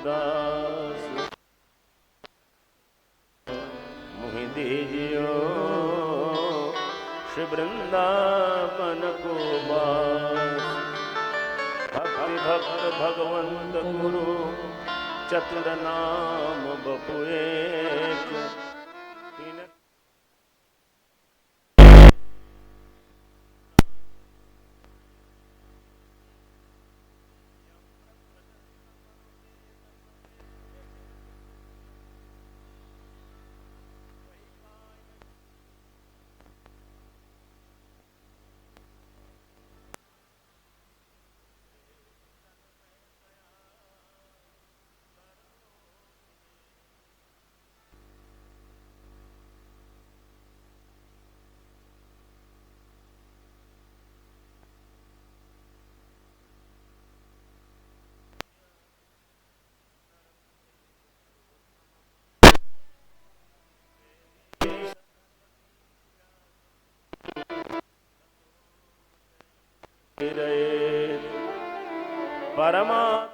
दास मुहि दीजियो श्री वृंदावन को बास। भक्ति भक्त भगवंत गुरु चतुर नाम बपु एक। परमात्मा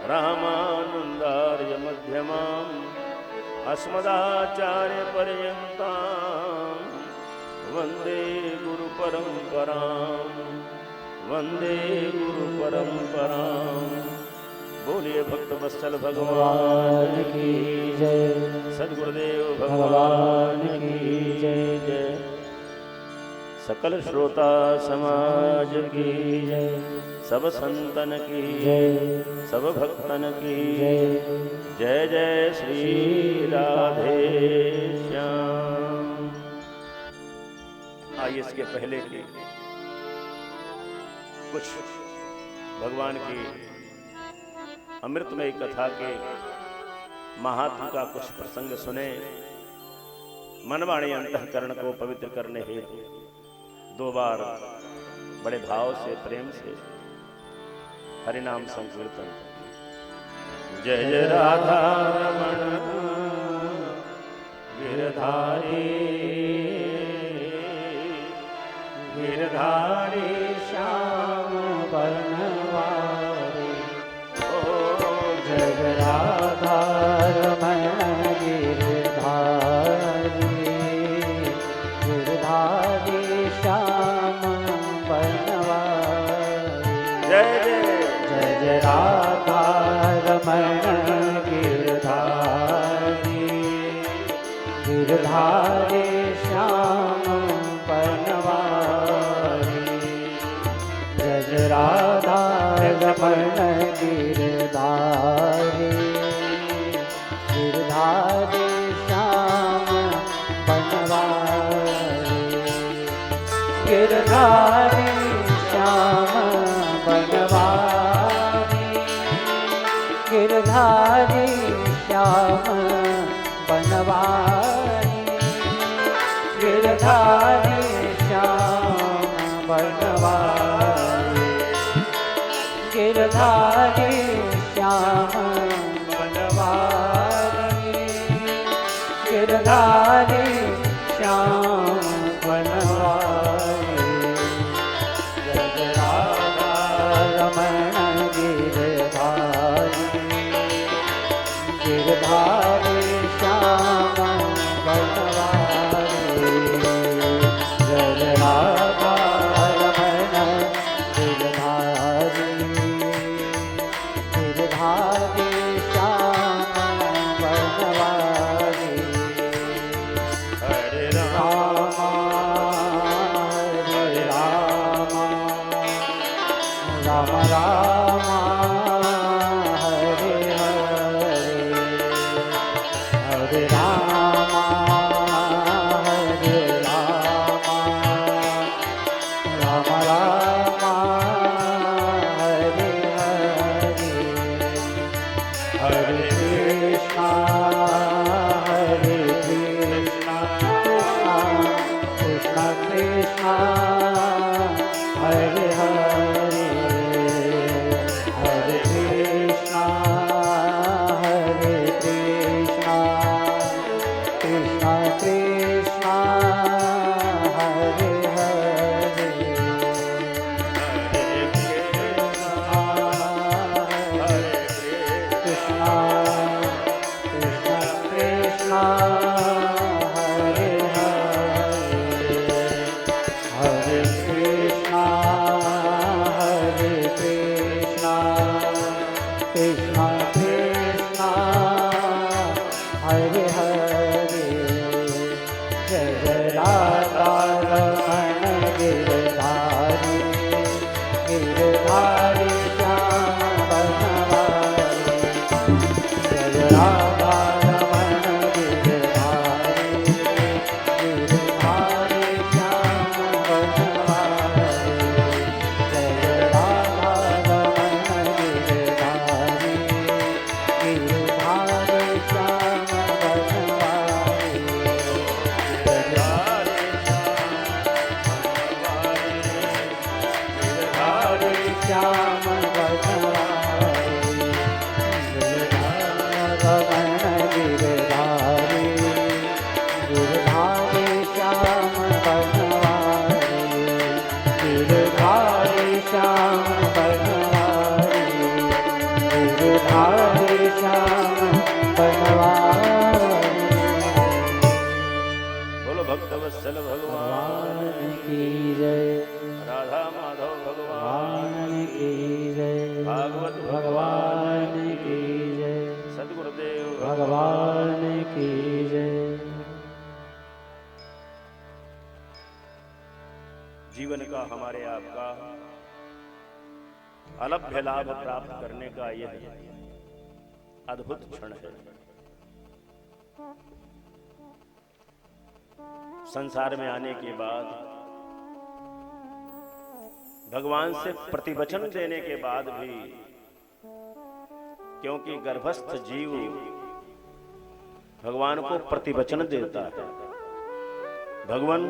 रामानंदार्य मध्यमाम् अस्मदाचार्य पर्यन्तां वंदे गुरु परंपरां। वंदे गुरु परंपरां। बोलिए भक्त वत्सल भगवान की जय। सद्गुरुदेव भगवान की जय जय। सकल श्रोता समाज की जय। सब संतन की जय। सब भक्तन की जय। जय जय श्री राधे श्याम। आइए इसके पहले की कुछ भगवान की अमृतमय कथा के महात्म का कुछ प्रसंग सुने। मनवाणी अंतःकरण को पवित्र करने हेतु दो बार बड़े भाव से प्रेम से हरिनाम संकीर्तन। जय जय राधा रमण गिरधारी गिरधारी श्याम वर्णवारी। ओ जय जय राधा रमण गिरधारी गिरधारी श्याम वर्णवारी। जय जय राधा रमण गिरधारी गिरधारी श्याम बनवारी। जय जय राधा रमण गिरधारी गिरधारी श्याम बनवारी। गिरधारी श्याम बनवारी। गिरधारी श्याम बनवारी। गिरधारी श्याम बनवारी। गिरधारी श्याम बनवारी। गिरधारी श्याम बनवारी। जय राधा रमण गिरधारी गिरधारी श्याम बनवारी। जय राधा रमण गिरधारी कृष्णा हरे हरे कृष्णा कृष्णा कृष्णा हरे हरे हरे कृष्णा कृष्णा कृष्णा हरे हरे जय राधा रमण गिरधारी गिरधारी श्याम बनवारी जय राधा रमण गिरधारी गिरधारी श्याम बनवारी जय राधा रमण गिरधारी गिरधारी श्याम बनवारी श्याम बनवारी रमण गिरधारी गिरधारी श्याम बनवारी गिरधारी श्याम बनवारी गिरधारी श्याम बनवारी। बोलो भक्तवत्सल भगवान की जय राधा माधव भगवान की जय भागवत भगवान की जय सदगुरुदेव भगवान की जय। जीवन का हमारे आपका अलभ्य लाभ प्राप्त करने का यह अद्भुत क्षण है। संसार में आने के बाद भगवान से प्रतिवचन देने के बाद भी, क्योंकि गर्भस्थ जीव भगवान को प्रतिवचन देता है, भगवान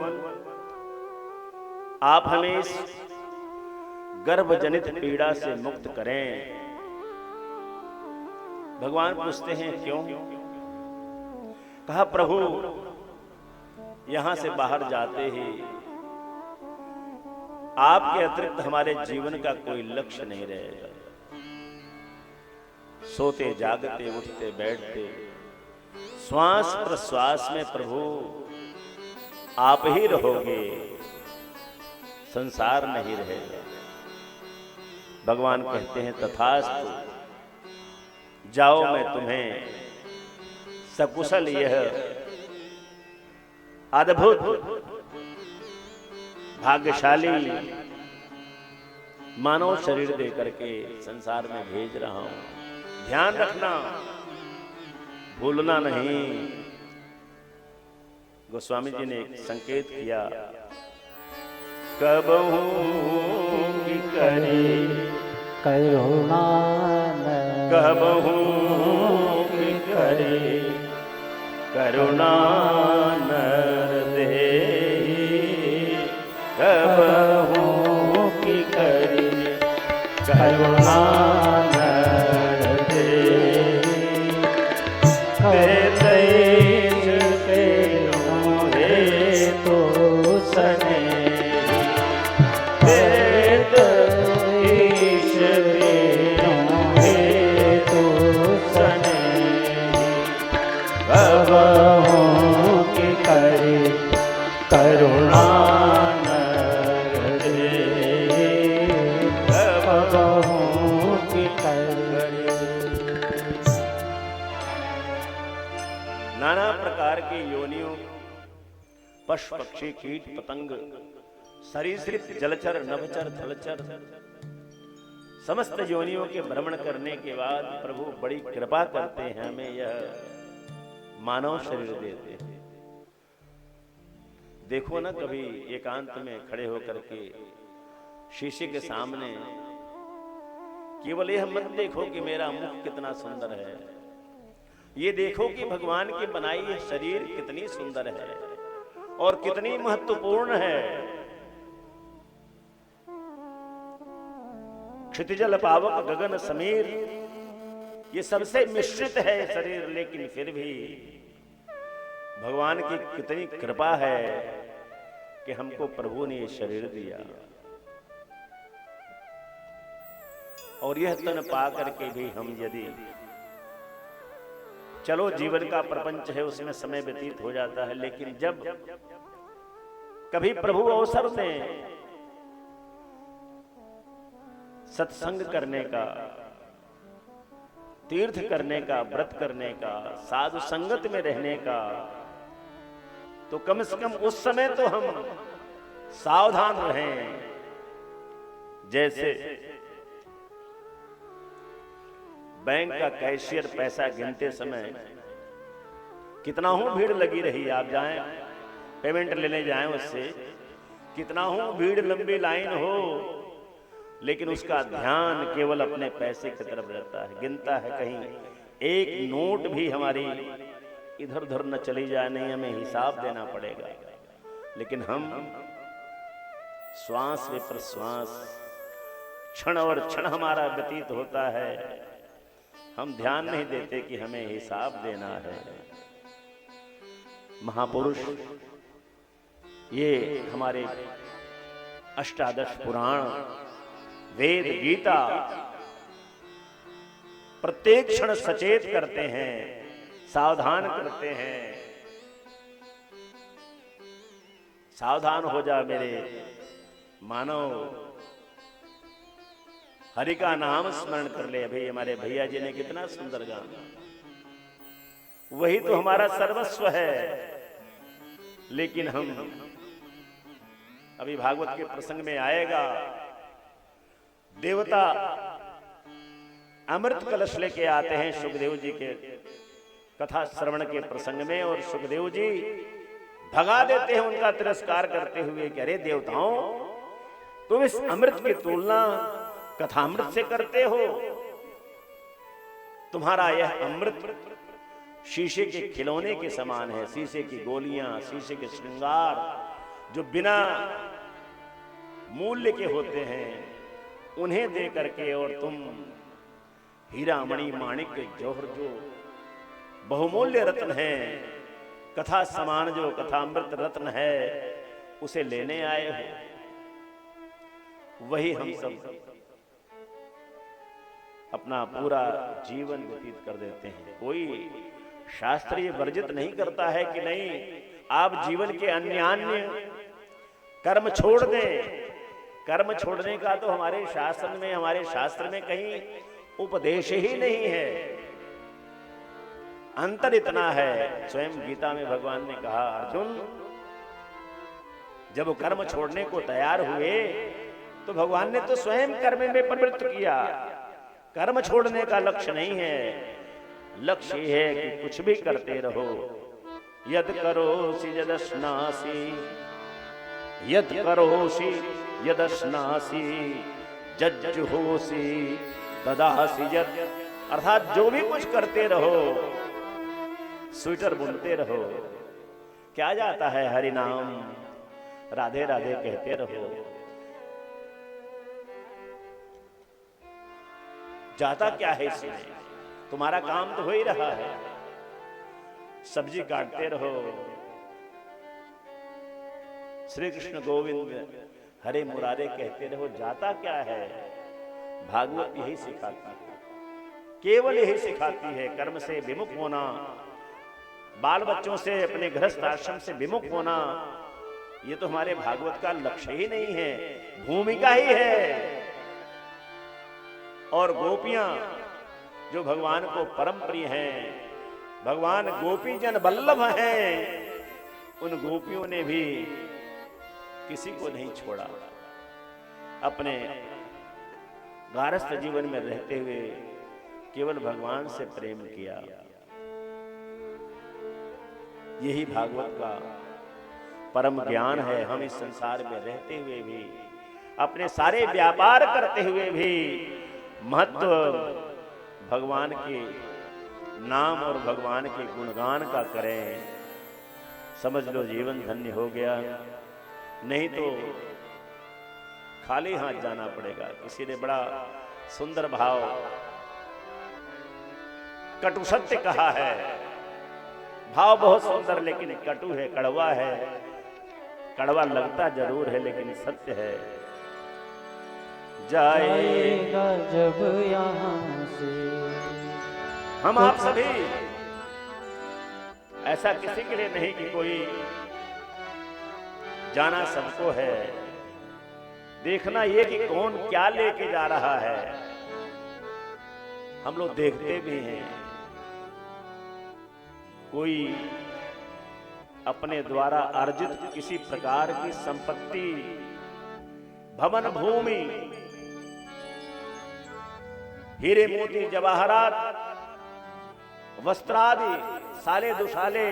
आप हमें इस गर्भजनित पीड़ा से मुक्त करें। भगवान पूछते हैं क्यों? कहा प्रभु यहां से बाहर जाते ही आपके अतिरिक्त हमारे जीवन का कोई लक्ष्य नहीं रहेगा। सोते जागते उठते बैठते श्वास प्रश्वास में प्रभु आप ही रहोगे, संसार नहीं रहेगा। भगवान कहते हैं तथास्तु, जाओ मैं तुम्हें सकुशल यह अद्भुत भाग्यशाली मानव शरीर दे करके संसार में भेज रहा हूं। ध्यान रखना, भूलना नहीं। गोस्वामी जी ने एक संकेत किया, कबहू की करे करुणा कबहू की करे करुणा नर दे, कबहू की करे करुणा नर दे, तेज पे मोहे तो सने, तेज ईश पे मोहे तो सने, कबहू की करे करुणा नर दे, कबहू की करे। नाना प्रकार की योनियों, पशु पक्षी कीट पतंग सरीसृप जलचर नभचर थलचर समस्त योनियों के भ्रमण करने के बाद प्रभु बड़ी कृपा करते हैं, हमें यह मानव शरीर देते हैं। देखो ना कभी एकांत में खड़े होकर के शीशे के सामने केवल यह मत देखो कि मेरा मुख कितना सुंदर है, ये देखो कि भगवान की बनाई यह शरीर कितनी सुंदर है और कितनी महत्वपूर्ण है। क्षितिजल पावक गगन समीर, ये सबसे मिश्रित है शरीर, लेकिन फिर भी भगवान की कितनी कृपा है कि हमको प्रभु ने ये शरीर दिया, और यह तन पा करके भी हम यदि चलो जीवन का प्रपंच है उसमें समय व्यतीत हो जाता है, लेकिन जब कभी प्रभु अवसर दें सत्संग करने का, तीर्थ करने का, व्रत करने का, साधु संगत में रहने का, तो कम से कम उस समय तो हम सावधान रहें। जैसे बैंक का कैशियर पैसा गिनते समय कितना हो भीड़ लगी रही, आप जाएं पेमेंट लेने जाएं उससे, कितना हो भीड़ लंबी लाइन हो, लेकिन उसका ध्यान केवल अपने पैसे की तरफ रहता है, गिनता है कहीं एक नोट भी हमारी इधर उधर न चली जाए, नहीं हमें हिसाब देना पड़ेगा। लेकिन हम श्वास व प्रश्वास क्षण और क्षण हमारा व्यतीत होता है, हम ध्यान नहीं देते कि हमें हिसाब देना है। महापुरुष ये हमारे अष्टादश पुराण, वेद, गीता प्रत्येक क्षण सचेत करते हैं, सावधान करते हैं। सावधान हो जा मेरे मानव, हरि का नाम स्मरण कर ले। अभी हमारे भैया जी ने कितना सुंदर गाना, वही तो हमारा सर्वस्व है। लेकिन हम अभी भागवत के प्रसंग में आएगा, देवता अमृत कलश लेके आते हैं सुखदेव जी के कथा श्रवण के प्रसंग में, और सुखदेव जी भगा देते हैं उनका तिरस्कार करते हुए कि अरे देवताओं, तुम इस अमृत की तुलना कथामृत से करते हो। तुम्हारा यह अमृत शीशे के खिलौने के समान है, शीशे की गोलियां, शीशे के श्रृंगार जो बिना मूल्य के होते हैं, उन्हें दे करके, और तुम हीरा मणि माणिक जौहर जो बहुमूल्य रत्न है, कथा समान जो कथामृत रत्न है, उसे लेने आए हो। वही हम सब अपना पूरा जीवन व्यतीत कर देते हैं। कोई शास्त्रीय वर्जित नहीं करता है कि नहीं आप जीवन के अन्य कर्म छोड़ दें। कर्म छोड़ने का तो हमारे शास्त्र में कहीं उपदेश ही नहीं है। अंतर इतना है, स्वयं गीता में भगवान ने कहा, अर्जुन जब वो कर्म छोड़ने को तैयार हुए तो भगवान ने तो स्वयं कर्म में प्रवृत्त किया। कर्म छोड़ने का लक्ष्य नहीं है, लक्ष्य है कि कुछ भी करते रहो। यद करोसि यदश्नासि, यद करोसि यदश्नासि, जज्जुहोसि तदासि यत्, अर्थात जो भी कुछ करते रहो, स्वेटर बुनते रहो, क्या जाता है, हरि नाम राधे राधे कहते रहो। जाता क्या है इसमें, तुम्हारा काम तो हो ही रहा है। सब्जी काटते रहो, श्री कृष्ण गोविंद हरे मुरारे कहते रहो, जाता क्या है। भागवत यही सिखाती है, केवल यही सिखाती है, कर्म से विमुख होना, बाल बच्चों से, अपने गृहस्थ आश्रम से विमुख होना, ये तो हमारे भागवत का लक्ष्य ही नहीं है, भूमिका ही है। और गोपियां जो भगवान को परम प्रिय हैं, भगवान गोपी जन वल्लभ हैं, उन गोपियों ने भी किसी को नहीं छोड़ा। अपने गारस्थ जीवन में रहते हुए केवल भगवान से प्रेम किया। यही भागवत का परम ज्ञान है। हम इस संसार में रहते हुए भी, अपने सारे व्यापार करते हुए भी महत्व भगवान के नाम और भगवान के गुणगान का करें। समझ लो जीवन धन्य हो गया, नहीं तो खाली हाथ जाना पड़ेगा। किसी ने बड़ा सुंदर भाव कटु सत्य कहा है, भाव बहुत सुंदर लेकिन कटु है, कड़वा है। कड़वा लगता जरूर है लेकिन सत्य है। जाएगा जब यहाँ से। हम आप सभी, ऐसा किसी के लिए नहीं कि कोई जाना सबको है, देखना ये कि कौन क्या लेके जा रहा है। हम लोग देखते भी हैं, कोई अपने द्वारा अर्जित किसी प्रकार की संपत्ति, भवन भूमि, हीरे मोती जवाहरात, वस्त्रादि, साले दुसाले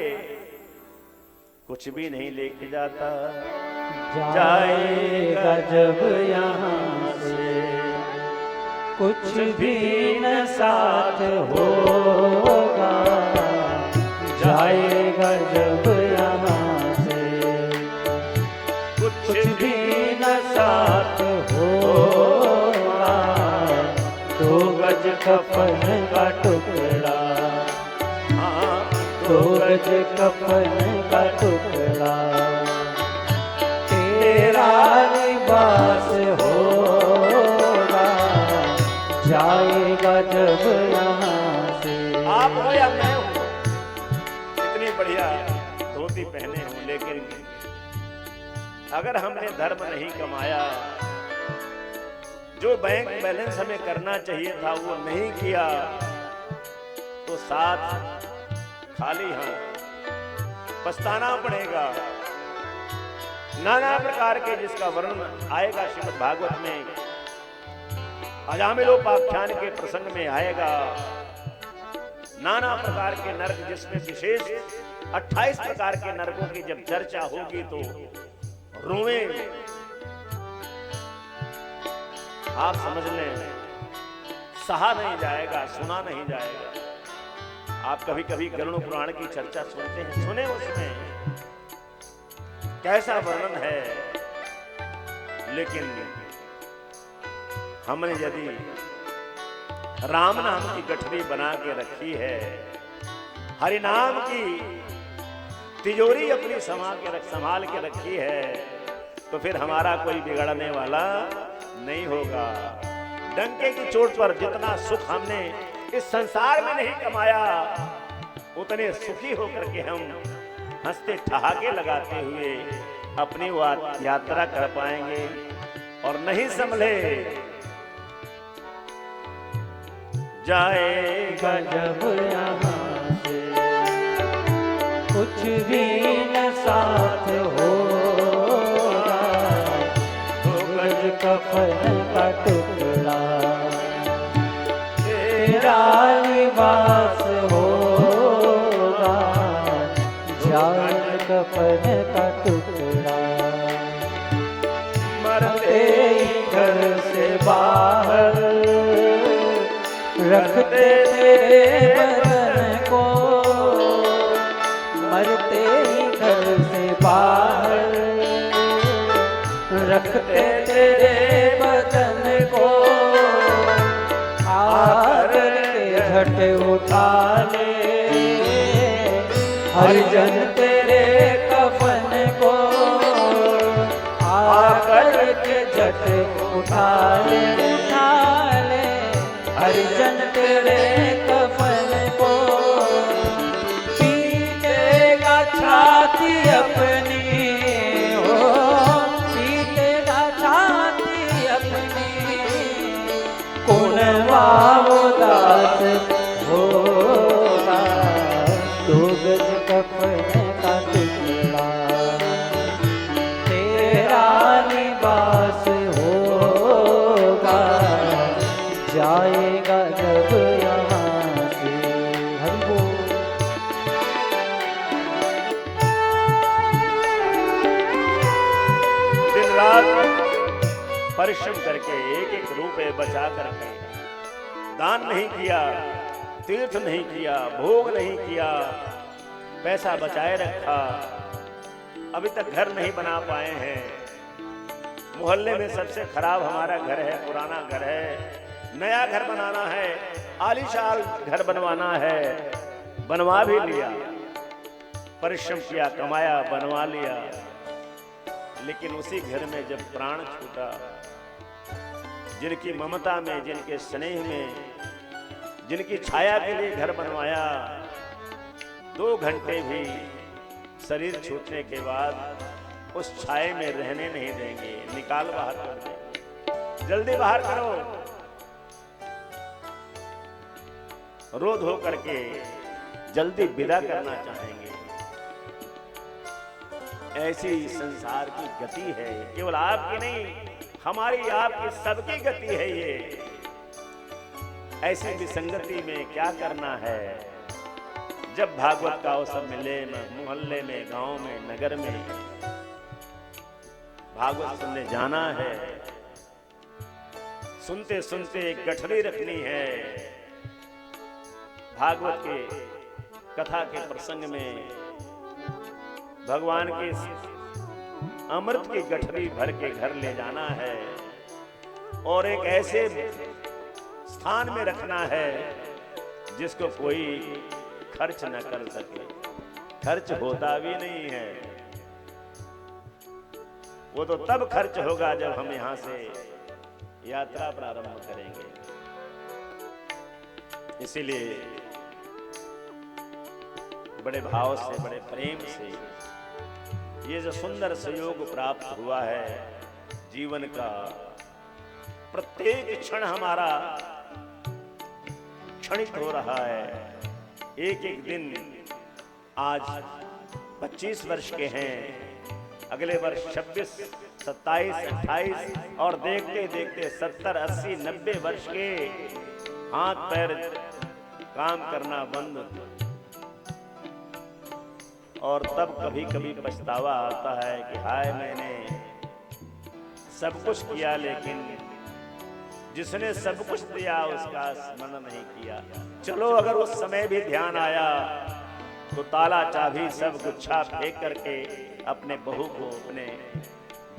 कुछ भी नहीं लेके जाता। जाएगा जब यहाँ से कुछ भी न साथ होगा। जाएगा जब यहाँ से कुछ भी न साथ होगा। 2 गज कफन का टुकड़ा, 2 गज कफन का टुकड़ा, तेरा लिबास होगा। जाएगा जब यहाँ से। आप हो या मैं हूं, इतनी बढ़िया धोती पहने हूं, लेकिन अगर हमने धर्म नहीं कमाया, जो बैंक बैलेंस हमें करना चाहिए था वो नहीं किया, तो साथ खाली हाथ पछताना पड़ेगा। नाना प्रकार के जिसका वर्णन आएगा श्रीमद् भागवत में, अजामिलोपाख्यान के प्रसंग में आएगा। नाना प्रकार के नरक, जिसमें विशेष 28 प्रकार के नरकों की जब चर्चा होगी तो रोएं। आप समझ लें, सहा नहीं जाएगा, सुना नहीं जाएगा। आप कभी कभी गरुड़ पुराण की चर्चा सुनते हैं, सुने उसमें कैसा वर्णन है। लेकिन हमने यदि राम नाम की गठरी बना के रखी है, हरि नाम की तिजोरी अपनी संभाल के रखी है, तो फिर हमारा कोई बिगड़ने वाला नहीं होगा। डंके की चोट पर जितना सुख हमने इस संसार में नहीं कमाया, उतने सुखी होकर के हम हंसते ठहाके लगाते हुए अपनी यात्रा कर पाएंगे। और नहीं संभले, जाएगा जब यहाँ से कुछ भी न साथ होगा। 2 गज कफन का टुकड़ा, तेरा लिबास होगा। जाएगा कफन का टुकड़ा, मरते ही घर से बाहर रखते तेरे बदन को। मरते ही घर से बाहर रखते तेरे बदन को। आकर के झट उठा ले हरिजन तेरे कफन को। आकर के झट उठा ले हरिजन तेरे कफन को। पीटेगा छाती अपनी हो, पीटेगा छाती अपनी। कौन उदास होगा। 2 गज कफन का टुकड़ा, तेरा लिबास होगा। जाएगा जब यहाँ से। हरि बोल। दिन रात परिश्रम करके एक एक रुपए बचा करके दान नहीं किया, तीर्थ नहीं किया, भोग नहीं किया, पैसा बचाए रखा, अभी तक घर नहीं बना पाए हैं। मोहल्ले में सबसे खराब हमारा घर है, पुराना घर है, नया घर बनाना है, आलीशान घर बनवाना है, बनवा भी लिया, परिश्रम किया, कमाया, बनवा लिया, लेकिन उसी घर में जब प्राण छूटा, जिनकी ममता में, जिनके स्नेह में, जिनकी छाया के लिए घर बनवाया, 2 घंटे भी शरीर छूटने के बाद उस छाये में रहने नहीं देंगे, निकाल बाहर कर देंगे। जल्दी बाहर करो, रो धो करके जल्दी विदा करना चाहेंगे। ऐसी संसार की गति है, केवल आपकी नहीं, हमारी, आपकी, सबकी गति है ये। ऐसी विसंगति में क्या करना है? जब भागवत का अवसर मिले, मोहल्ले में, गांव में, नगर में भागवत सुनने जाना है, सुनते सुनते एक गठरी रखनी है। भागवत के कथा के प्रसंग में भगवान के अमृत की गठरी भर के घर ले जाना है और एक ऐसे स्थान में रखना है जिसको कोई खर्च न कर सके। खर्च होता भी नहीं है, वो तो तब खर्च होगा जब हम यहां से यात्रा प्रारंभ करेंगे। इसीलिए बड़े भाव से, बड़े प्रेम से ये जो सुंदर संयोग प्राप्त हुआ है, जीवन का प्रत्येक क्षण हमारा क्षणिक हो रहा है। एक एक दिन, आज 25 वर्ष के हैं, अगले वर्ष 26, 27, 28 और देखते देखते 70, 80, 90 वर्ष के हाथ पैर काम करना बंद। और तब कभी कभी पछतावा आता है कि हाय, मैंने सब कुछ किया लेकिन जिसने सब कुछ दिया उसका स्मरण नहीं किया। चलो, अगर उस समय भी ध्यान आया तो ताला चाबी सब गुच्छा फेंक करके अपने बहू को, अपने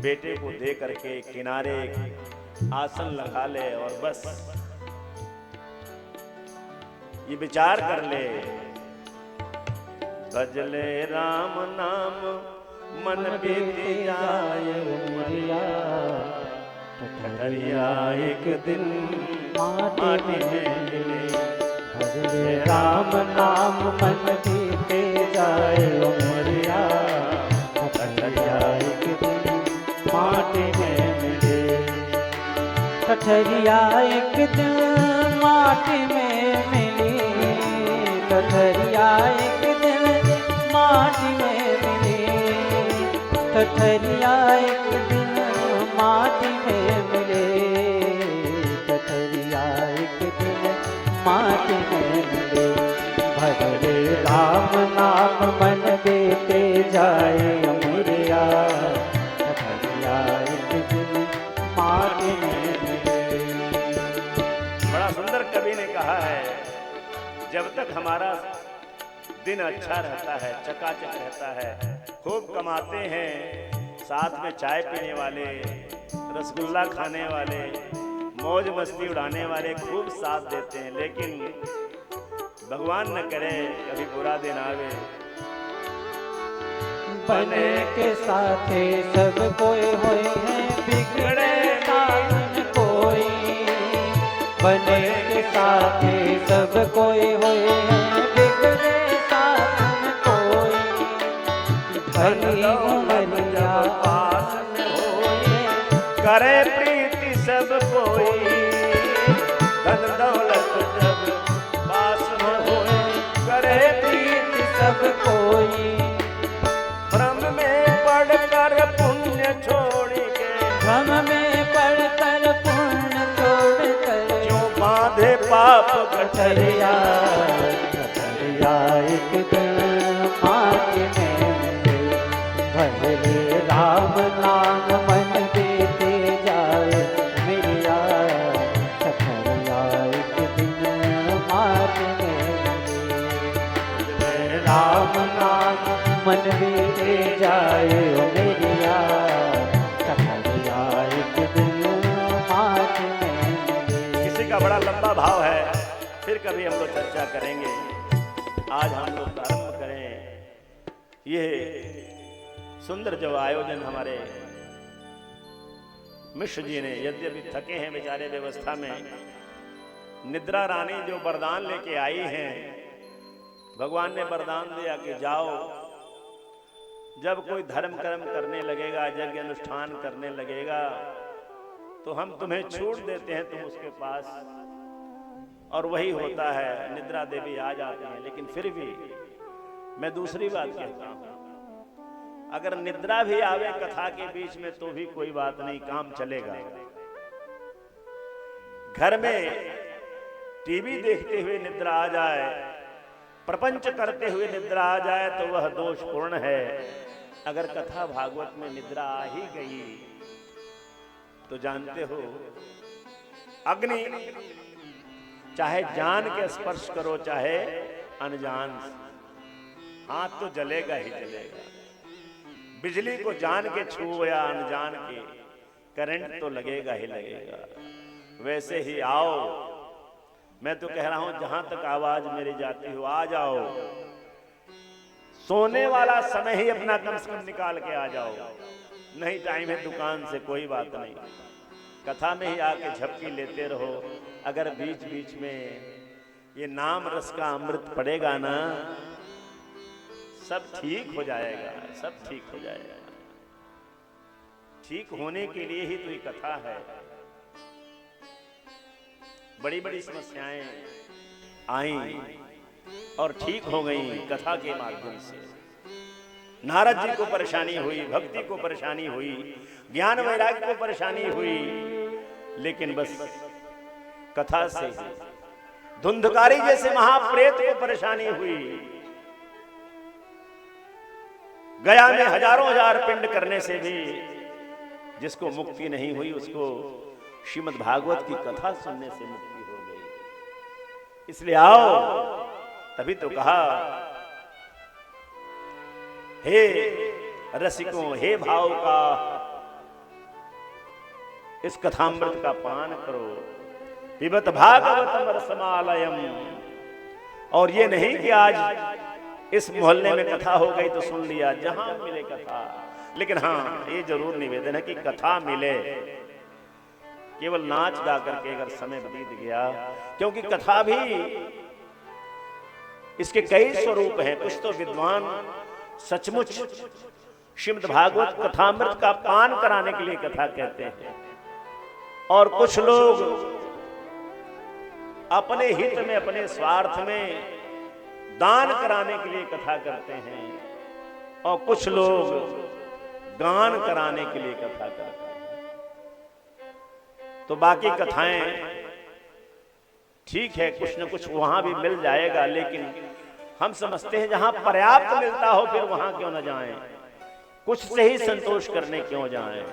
बेटे को दे करके किनारे आसन लगा ले और बस ये विचार कर ले, भजले राम नाम मन बीती जाए उमरिया, ठठरिया एक दिन माटी में मिले। भजले राम नाम मन बीते जाए उमरिया, ठठरिया एक दिन माटी में मिले। ठठरिया एक दिन माटी में मिली, ठठरिया एक दिन माटी में मिली, ठठरिया एक दिन माटी में मिले, ठठरिया एक दिन माटी में मिले। भजले राम नाम मन बीते जाए उमरिया, ठठरिया एक दिन माटी में मिले। बड़ा सुंदर कवि ने कहा है, जब तक हमारा दिन अच्छा रहता है, चकाचक रहता है, खूब कमाते हैं, साथ में चाय पीने वाले, रसगुल्ला खाने वाले, मौज मस्ती उड़ाने वाले खूब साथ देते हैं, लेकिन भगवान न करे कभी बुरा दिन आवे। बने के साथे सब कोई होए हैं, बिगड़े नाम कोई। बने के साथे सब कोई होए हैं, बिगड़े साथ कोई। भली उमरिया पास में होए, करे प्रीति सब कोई, धन दौलत जब पास में होए, करे प्रीति सब कोई। भ्रम में पड़कर पुण्य छोड़ के, भ्रम में पड़कर पुण्य छोड़ कर, जो बांधे पाप गठरिया, गठरिया एक दिन माटी में मिले। भजले राम नाम मन बीते जाए उमरिया, गठरिया एक दिन माटी में मिले। राम नाम मन बीते जाए उमरिया, गठरिया एक दिन माटी में मिले। किसी का बड़ा लंबा भाव है, फिर कभी हम लोग चर्चा करेंगे। आज हम लोग प्रारंभ करें ये सुंदर जो आयोजन हमारे मिश्र जी ने, यद्यपि थके हैं बेचारे व्यवस्था में, निद्रा रानी जो वरदान लेके आई हैं, भगवान ने वरदान दिया कि जाओ, जब कोई धर्म कर्म करने लगेगा, यज्ञ अनुष्ठान करने लगेगा, तो हम तुम्हें छूट देते हैं, तुम उसके पास। और वही होता है, निद्रा देवी आ जाती हैं। लेकिन फिर भी मैं दूसरी बात कहता हूं, अगर निद्रा भी आवे कथा के बीच में तो भी कोई बात नहीं, काम चलेगा। घर में टीवी देखते हुए निद्रा आ जाए, प्रपंच करते हुए निद्रा आ जाए तो वह दोषपूर्ण है। अगर कथा भागवत में निद्रा आ ही गई तो जानते हो, अग्नि चाहे जान के स्पर्श करो चाहे अनजान, हाथ तो जलेगा ही जलेगा। बिजली को जान के छुओ या अनजान के, करंट तो लगेगा ही लगेगा। वैसे ही आओ, मैं तो कह रहा हूं जहां तक आवाज मेरी जाती हो, आ जाओ। सोने वाला समय ही अपना कम से कम निकाल के आ जाओ, नहीं टाइम है दुकान से, कोई बात नहीं, कथा में ही आके झपकी लेते रहो। अगर बीच बीच में ये नाम रस का अमृत पड़ेगा ना, सब ठीक हो जाएगा, सब ठीक हो जाएगा। ठीक होने के लिए ही तो ये कथा है। बड़ी बड़ी समस्याएं आई और ठीक हो गई कथा के माध्यम से। नारद जी को परेशानी हुई, भक्ति को परेशानी हुई, ज्ञान वैराग्य को परेशानी हुई, लेकिन बस कथा से ही। धुंधकारी जैसे महाप्रेत को परेशानी हुई, गया में हजारों हजार पिंड करने से भी जिसको मुक्ति नहीं हुई, उसको श्रीमद् भागवत की कथा सुनने से मुक्ति हो गई। इसलिए आओ, तभी तो कहा, हे रसिकों, हे भाव का, इस कथामृत का पान करो। पिबत भागवतम रसमालयम। और ये नहीं कि आज इस मोहल्ले में कथा हो गई तो सुन लिया, जहां मिले कथा। लेकिन हाँ, ये जरूर निवेदन है कि कथा मिले, केवल नाच गा करके अगर समय बीत गया, क्योंकि कथा भी इसके कई स्वरूप हैं। कुछ तो विद्वान सचमुच श्रीमद् भागवत कथामृत का पान कराने के लिए कथा कहते हैं, और कुछ लोग अपने हित में, अपने स्वार्थ में दान कराने के लिए कथा करते हैं, और कुछ लोग गान कराने के लिए कथा करते हैं। तो बाकी कथाएं ठीक है, कुछ न कुछ वहां भी मिल जाएगा, लेकिन हम समझते हैं जहां पर्याप्त मिलता हो फिर वहां क्यों न जाएं, कुछ से ही संतोष करने क्यों जाएं।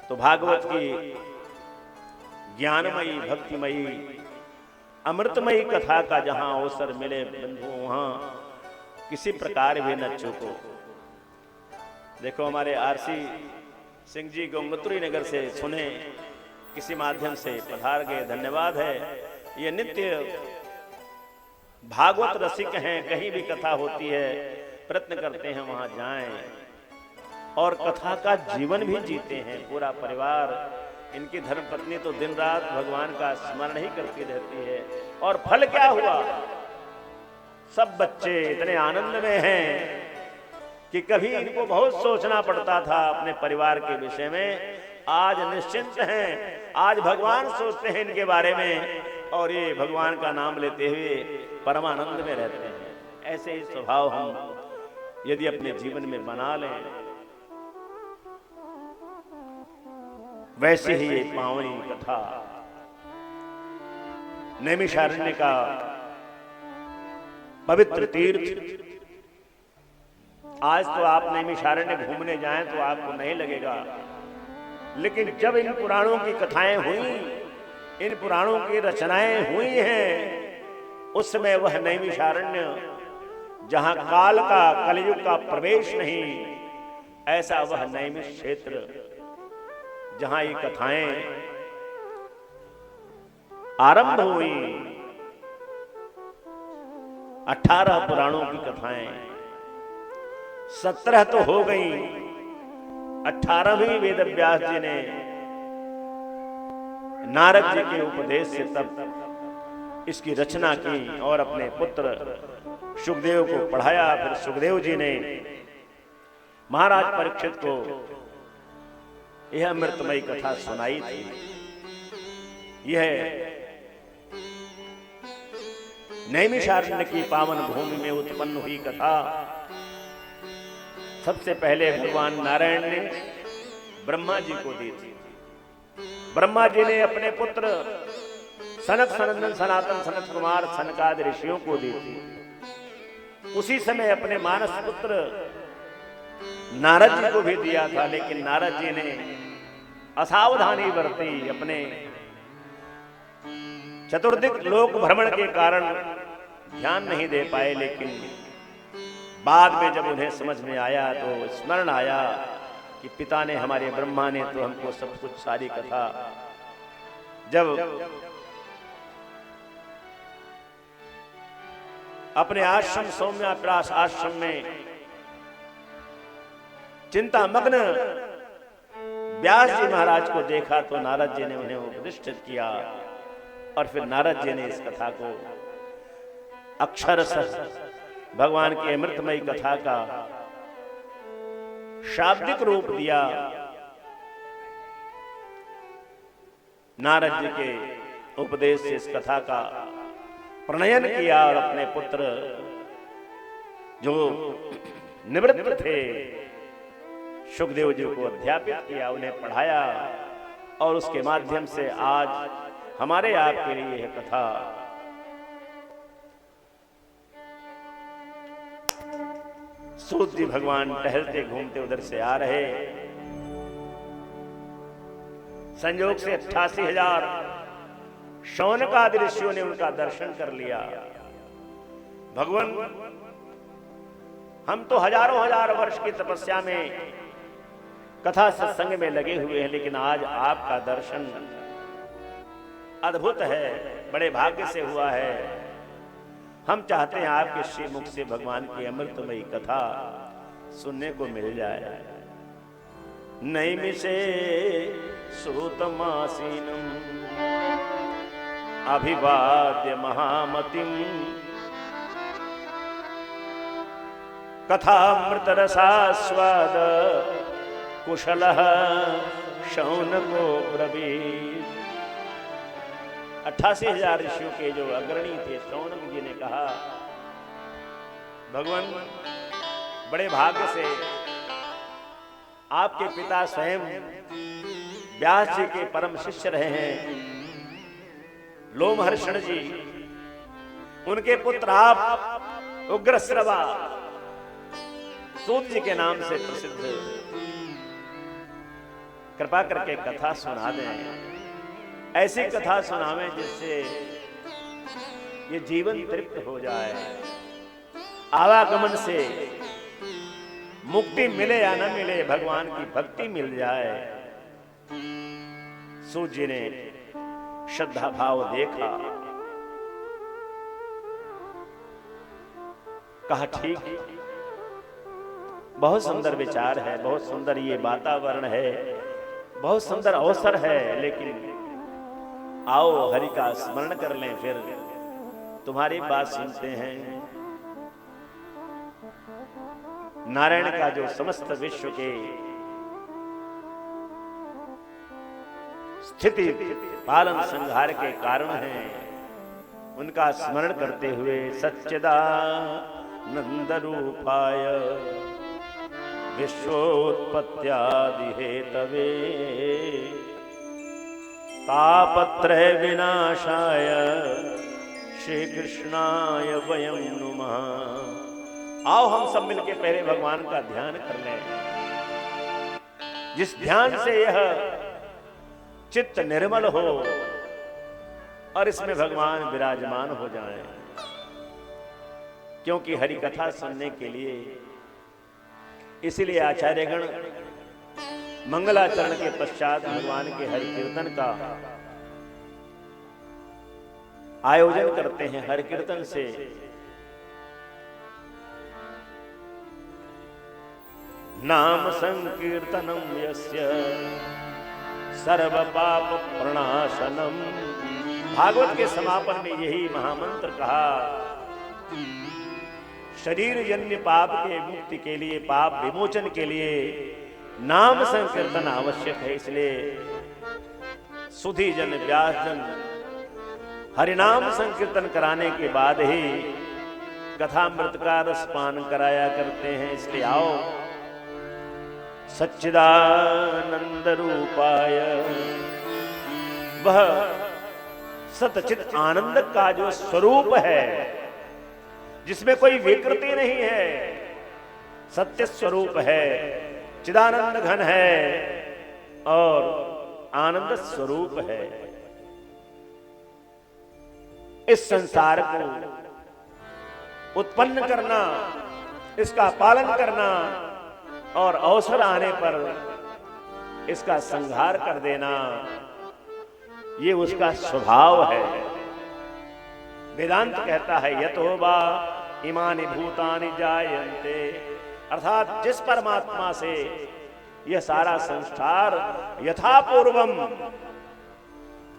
तो भागवत की ज्ञानमयी, भक्तिमयी, अमृतमयी कथा का जहां अवसर मिले बंधु, वहां किसी प्रकार भी न चूको। देखो, हमारे आरसी सिंह जी गंगोत्री नगर से सुने, किसी माध्यम से पधार गए, धन्यवाद है। ये नित्य भागवत रसिक हैं, कहीं भी कथा होती है प्रयत्न करते हैं वहां जाएं, और कथा का जीवन भी जीते हैं पूरा परिवार। इनकी धर्मपत्नी तो दिन रात भगवान का स्मरण ही करती रहती है, और फल क्या हुआ, सब बच्चे इतने आनंद में हैं कि कभी इनको बहुत सोचना पड़ता था अपने परिवार के विषय में, आज निश्चिंत हैं, आज भगवान सोचते हैं इनके बारे में, और ये भगवान का नाम लेते हुए परमानंद में रहते हैं। ऐसे ही स्वभाव हम यदि अपने जीवन में बना लें, वैसे ही ये पावनी कथा नैमिषारण्य का पवित्र तीर्थ। आज तो आप नैमिषारण्य घूमने जाएं तो आपको नहीं लगेगा, लेकिन जब इन पुराणों की कथाएं हुई, इन पुराणों की रचनाएं हुई हैं, उस समय वह नैमिषारण्य जहां काल का, कलयुग का प्रवेश नहीं, ऐसा वह नैमिष क्षेत्र जहां ये कथाएं आरंभ हुई। 18 पुराणों की कथाएं 17 तो हो गई, 18वीं वेद व्यास जी ने नारद जी के उपदेश से तब इसकी रचना की और अपने पुत्र सुखदेव को पढ़ाया। फिर सुखदेव जी ने महाराज परीक्षित को यह अमृतमयी कथा सुनाई थी। यह नैमिषारण्य की पावन भूमि में उत्पन्न हुई कथा सबसे पहले भगवान नारायण ने ब्रह्मा जी को दी थी। ब्रह्मा जी ने अपने पुत्र सनक सनंदन सनातन सनत कुमार सनकादि ऋषियों को दी थी। उसी समय अपने मानस पुत्र नारद जी को भी दिया था, लेकिन नारद जी ने असावधानी बरती, अपने चतुर्दिक लोक भ्रमण के कारण ध्यान नहीं दे पाए। लेकिन बाद में जब उन्हें समझ में आया तो स्मरण आया कि पिता ने, हमारे ब्रह्मा ने तो हमको सब कुछ सारी कथा, जब अपने आश्रम सौम्याप्रास आश्रम में चिंता मग्न व्यास जी महाराज को देखा तो नारद जी ने उन्हें उपदिष्टित किया और फिर नारद जी ने इस कथा को अक्षरशः भगवान की अमृतमयी कथा का शाब्दिक रूप दिया। नारद जी के उपदेश से इस कथा का प्रणयन किया और अपने पुत्र जो निवृत्त थे सुखदेव जी को अध्यापित किया, उन्हें पढ़ाया और उसके माध्यम से आज हमारे आपके लिए यह कथा सूत जी भगवान टहलते घूमते उधर से आ रहे, संयोग से 88,000 शौनकादि ऋषियों ने उनका दर्शन कर लिया। भगवान, हम तो हजारों हजार वर्ष की तपस्या में कथा सत्संग में लगे हुए हैं, लेकिन आज आपका दर्शन अद्भुत है, बड़े भाग्य से हुआ है। हम चाहते हैं आपके श्री मुख से भगवान की अमृतमयी कथा सुनने को मिल जाए। नैमिषे सूतमासीनम् अभिवाद्य महामतिम् कथामृत रसास्वाद कुशलः शौनको ब्रवीत्। 88,000 ऋषियों के जो अग्रणी थे, शौनक जी ने कहा, भगवान बड़े भाग्य से आपके पिता स्वयं व्यास जी के परम शिष्य रहे हैं, लोमहर्षण जी, उनके पुत्र आप उग्रश्रवा सूत जी के नाम से प्रसिद्ध, कृपा करके कथा सुना दें। ऐसी कथा सुनावें जिससे ये जीवन तृप्त हो जाए, आवागमन से मुक्ति मिले या न मिले, भगवान की भक्ति मिल जाए। सूत जी ने श्रद्धा भाव देखा, कहा ठीक, बहुत सुंदर विचार है, बहुत सुंदर ये वातावरण है, बहुत सुंदर अवसर है, लेकिन आओ हरि का स्मरण कर लें, फिर तुम्हारी बात सुनते हैं। नारायण का जो समस्त विश्व के स्थिति पालन संहार के कारण हैं, उनका स्मरण करते हुए सच्चिदानंद रूपाय विश्वोत्पत्त्यादि हेतवे तापत्रय विनाशाय श्री कृष्णाय वयं नुमः। आओ हम सब मिलके पहले भगवान का ध्यान कर लें, जिस ध्यान से यह चित्त निर्मल हो और इसमें भगवान विराजमान हो जाएं। क्योंकि हरि कथा सुनने के लिए इसीलिए आचार्यगण मंगलाचरण के पश्चात भगवान के हरि कीर्तन का आयोजन करते हैं। हरि कीर्तन से नाम संकीर्तनम यस्य सर्व पाप प्रणाशनम। भागवत के समापन में यही महामंत्र कहा। शरीर जन्य पाप के मुक्ति के लिए, पाप विमोचन के लिए नाम संकीर्तन आवश्यक है। इसलिए सुधी जन, व्यास जन हरिनाम संकीर्तन कराने के बाद ही कथामृत का रसपान कराया करते हैं। इसलिए आओ सच्चिदानंद रूपाय, वह सतचित आनंद का जो स्वरूप है, जिसमें कोई विकृति नहीं है, सत्य स्वरूप है, चिदानंद घन है और आनंद स्वरूप है। इस संसार को उत्पन्न करना, इसका पालन करना और अवसर आने पर इसका संहार कर देना, ये उसका स्वभाव है। वेदांत कहता है यतो वा इमानि भूतानि जायन्ते, अर्थात जिस परमात्मा से यह सारा संसार यथापूर्वम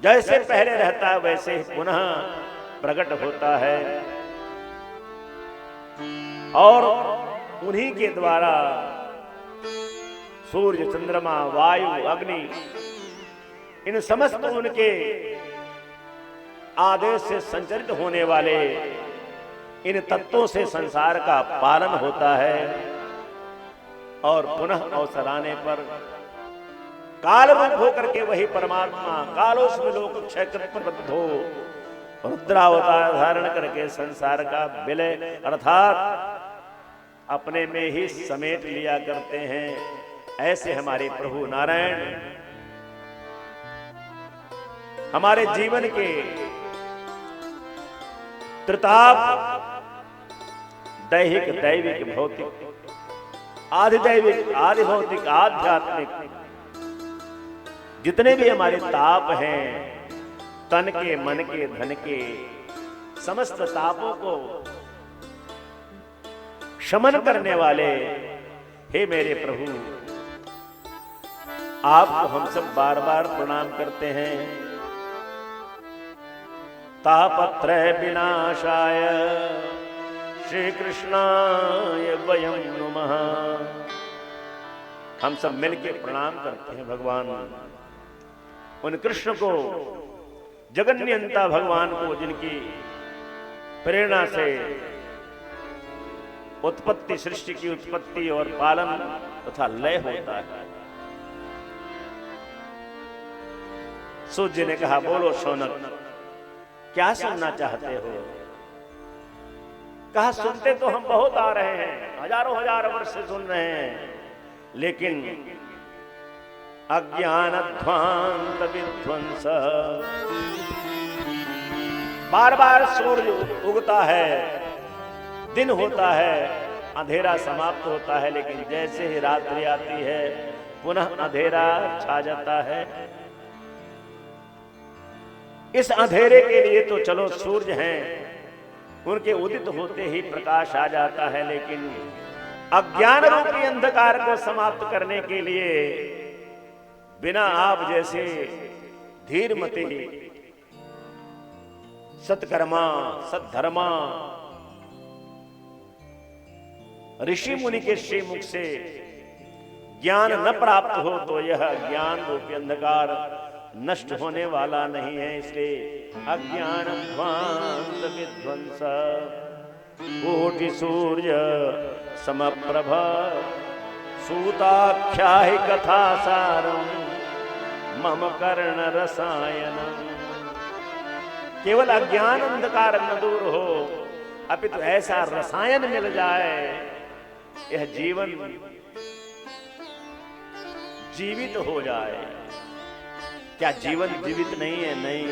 जैसे पहले रहता है वैसे ही पुनः प्रकट होता है, और उन्हीं के द्वारा सूर्य, चंद्रमा, वायु, अग्नि, इन समस्त उनके आदेश से संचरित होने वाले इन तत्वों से संसार का पालन होता है। और पुनः अवसर आने पर काल रूप होकर के वही परमात्मा कालोस्म लोक क्षयकृतबद्धो रुद्रावतार धारण करके संसार का विलय अर्थात अपने में ही समेट लिया करते हैं। ऐसे हमारे प्रभु नारायण हमारे जीवन के त्रिताप, दैहिक, दैविक, भौतिक, आधिदैविक, आधि भौतिक, आध्यात्मिक, जितने भी हमारे ताप हैं, तन के, मन के, धन के, समस्त तापों को शमन करने वाले हे मेरे प्रभु, आपको हम सब बार बार प्रणाम करते हैं। तापत्रय विनाशाय श्री कृष्णाय वयं नमः। हम सब मिलकर प्रणाम करते हैं भगवान उन कृष्ण को, जगन्यंता भगवान को, जिनकी प्रेरणा से उत्पत्ति, सृष्टि की उत्पत्ति और पालन तथा लय होता है। सूत जी ने कहा बोलो शौनक, क्या सुनना चाहते हो? कहा सुनते तो हम बहुत आ रहे हैं, हजारों हजार वर्ष से सुन रहे हैं, लेकिन अज्ञानध्वांत विध्वंस, बार बार सूर्य उगता है, दिन होता है, अंधेरा समाप्त होता है, लेकिन जैसे ही रात्रि आती है पुनः अंधेरा छा जाता है। इस अंधेरे के लिए तो चलो सूर्य हैं, उनके उदित होते ही प्रकाश आ जाता है, लेकिन अज्ञान रूपी अंधकार को समाप्त करने के लिए बिना आप जैसे धीरमती, सत्कर्मा, सद्धर्मा ऋषि मुनि के श्रीमुख से ज्ञान न प्राप्त हो तो यह ज्ञान रूपी अंधकार नष्ट होने वाला नहीं है। इसलिए अज्ञान ध्वांत विध्वंस कोटि सूर्य समप्रभ सूताख्या कथा सारम मम कर्ण रसायनम। केवल अज्ञान अंधकार न दूर हो, अपितु ऐसा रसायन मिल जाए, यह जीवन जीवित हो जाए। क्या जीवन जीवित नहीं है? नहीं।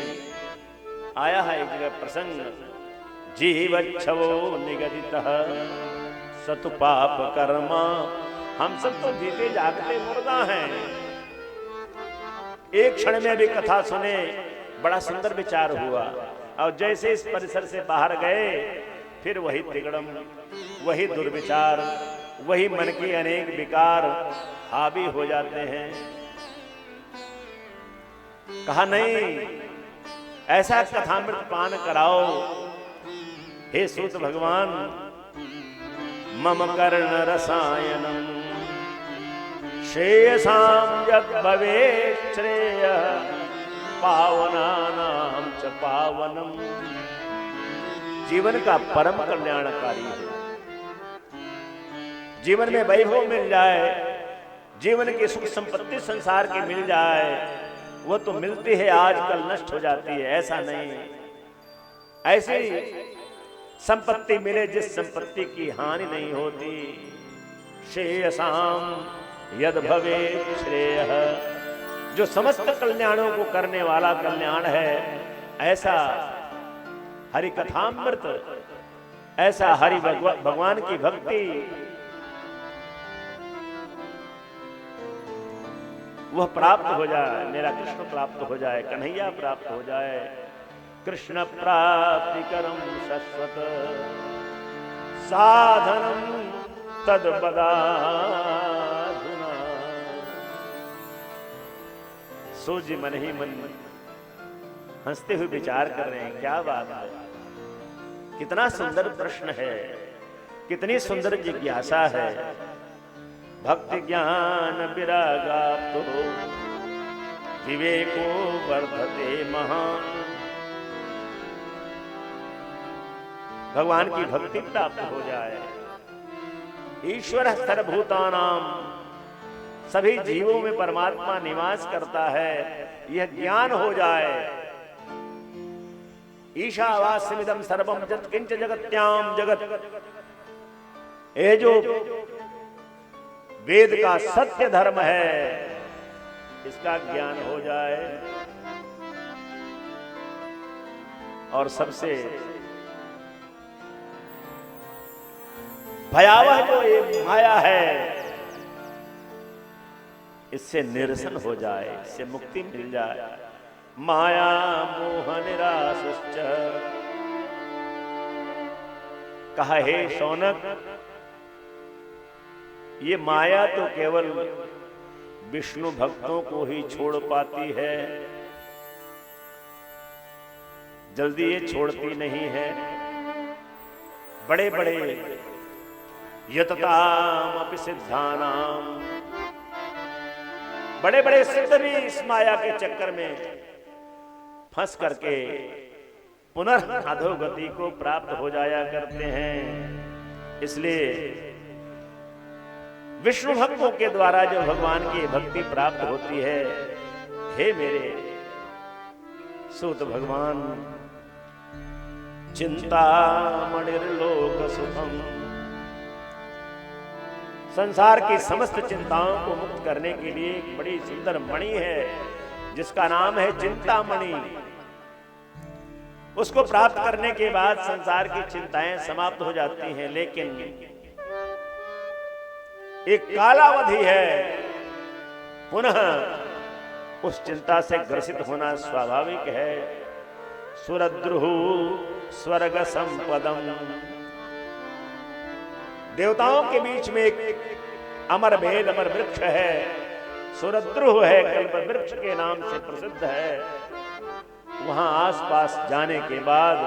आया है एक जगह प्रसंग, जीवच्छवो निगदितः सतु पाप कर्मा। हम सब तो जीते जागते मुर्दा हैं। एक क्षण में भी कथा सुने, बड़ा सुंदर विचार हुआ, और जैसे इस परिसर से बाहर गए फिर वही तिगड़म, वही दुर्विचार, वही मन के अनेक विकार हावी हो जाते हैं। कहा नहीं, ऐसा कथामृत पान कराओ हे सूत भगवान। मम कर्ण रसायनम श्रेयसाम यद भवेत् श्रेय पावनानां च पावनम। जीवन का परम कल्याणकारी है। जीवन में वैभव मिल जाए, जीवन की सुख संपत्ति संसार की मिल जाए, वो तो मिलती है आजकल नष्ट हो जाती है। ऐसा नहीं, ऐसी संपत्ति मिले जिस संपत्ति की हानि नहीं होती। श्रेयसाम यद भवेत् श्रेयः, जो समस्त कल्याणों को करने वाला कल्याण है, ऐसा हरि कथामृत, ऐसा हरि भगवान की भक्ति, वह प्राप्त हो जाए। मेरा कृष्ण प्राप्त हो जाए, कन्हैया प्राप्त हो जाए। कृष्ण प्राप्ति करम शाश्वत साधनम तद बदाधुना। सूर्य मन ही मन हंसते हुए विचार कर रहे हैं, क्या बात है, कितना सुंदर प्रश्न है, कितनी सुंदर जिज्ञासा है। भक्ति ज्ञान विरागाप्तो विवेको वर्धते महान। भगवान की भक्ति प्राप्त हो जाए, ईश्वर सर्वभूतानाम, सभी जीवों में परमात्मा निवास करता है, यह ज्ञान हो जाए। ईशावास्यमिदं सर्वं यत्किंच जगत्याम जगत, ये जो वेद का सत्य धर्म है, इसका ज्ञान हो जाए। और सबसे भयावह जो ये माया है, इससे निरसन हो जाए, इससे मुक्ति मिल जाए। माया मोह निरासश्च, कहा हे शौनक, ये माया तो केवल विष्णु भक्तों को ही छोड़ पाती है, जल्दी ये छोड़ती नहीं है। बड़े बड़े यतताम अपि सिद्धानाम, बड़े बड़े सिद्ध भी इस माया के चक्कर में फंस करके पुनर्अधोगति को प्राप्त हो जाया करते हैं। इसलिए विष्णु भक्तों के द्वारा जो भगवान की भक्ति प्राप्त होती है, हे मेरे सूत भगवान, चिंतामणिर्लोक सुखम, संसार की समस्त चिंताओं को मुक्त करने के लिए एक बड़ी सुंदर मणि है, जिसका नाम है चिंतामणि। उसको प्राप्त करने के बाद संसार की चिंताएं समाप्त हो जाती हैं, लेकिन एक कालावधि है, पुनः उस चिंता से ग्रसित होना स्वाभाविक है। सुरद्रुः स्वर्ग संपदम, देवताओं के बीच में एक अमर बेल, अमर वृक्ष है, सुरद्रुः है, कल्प वृक्ष के नाम से प्रसिद्ध है। वहां आसपास जाने के बाद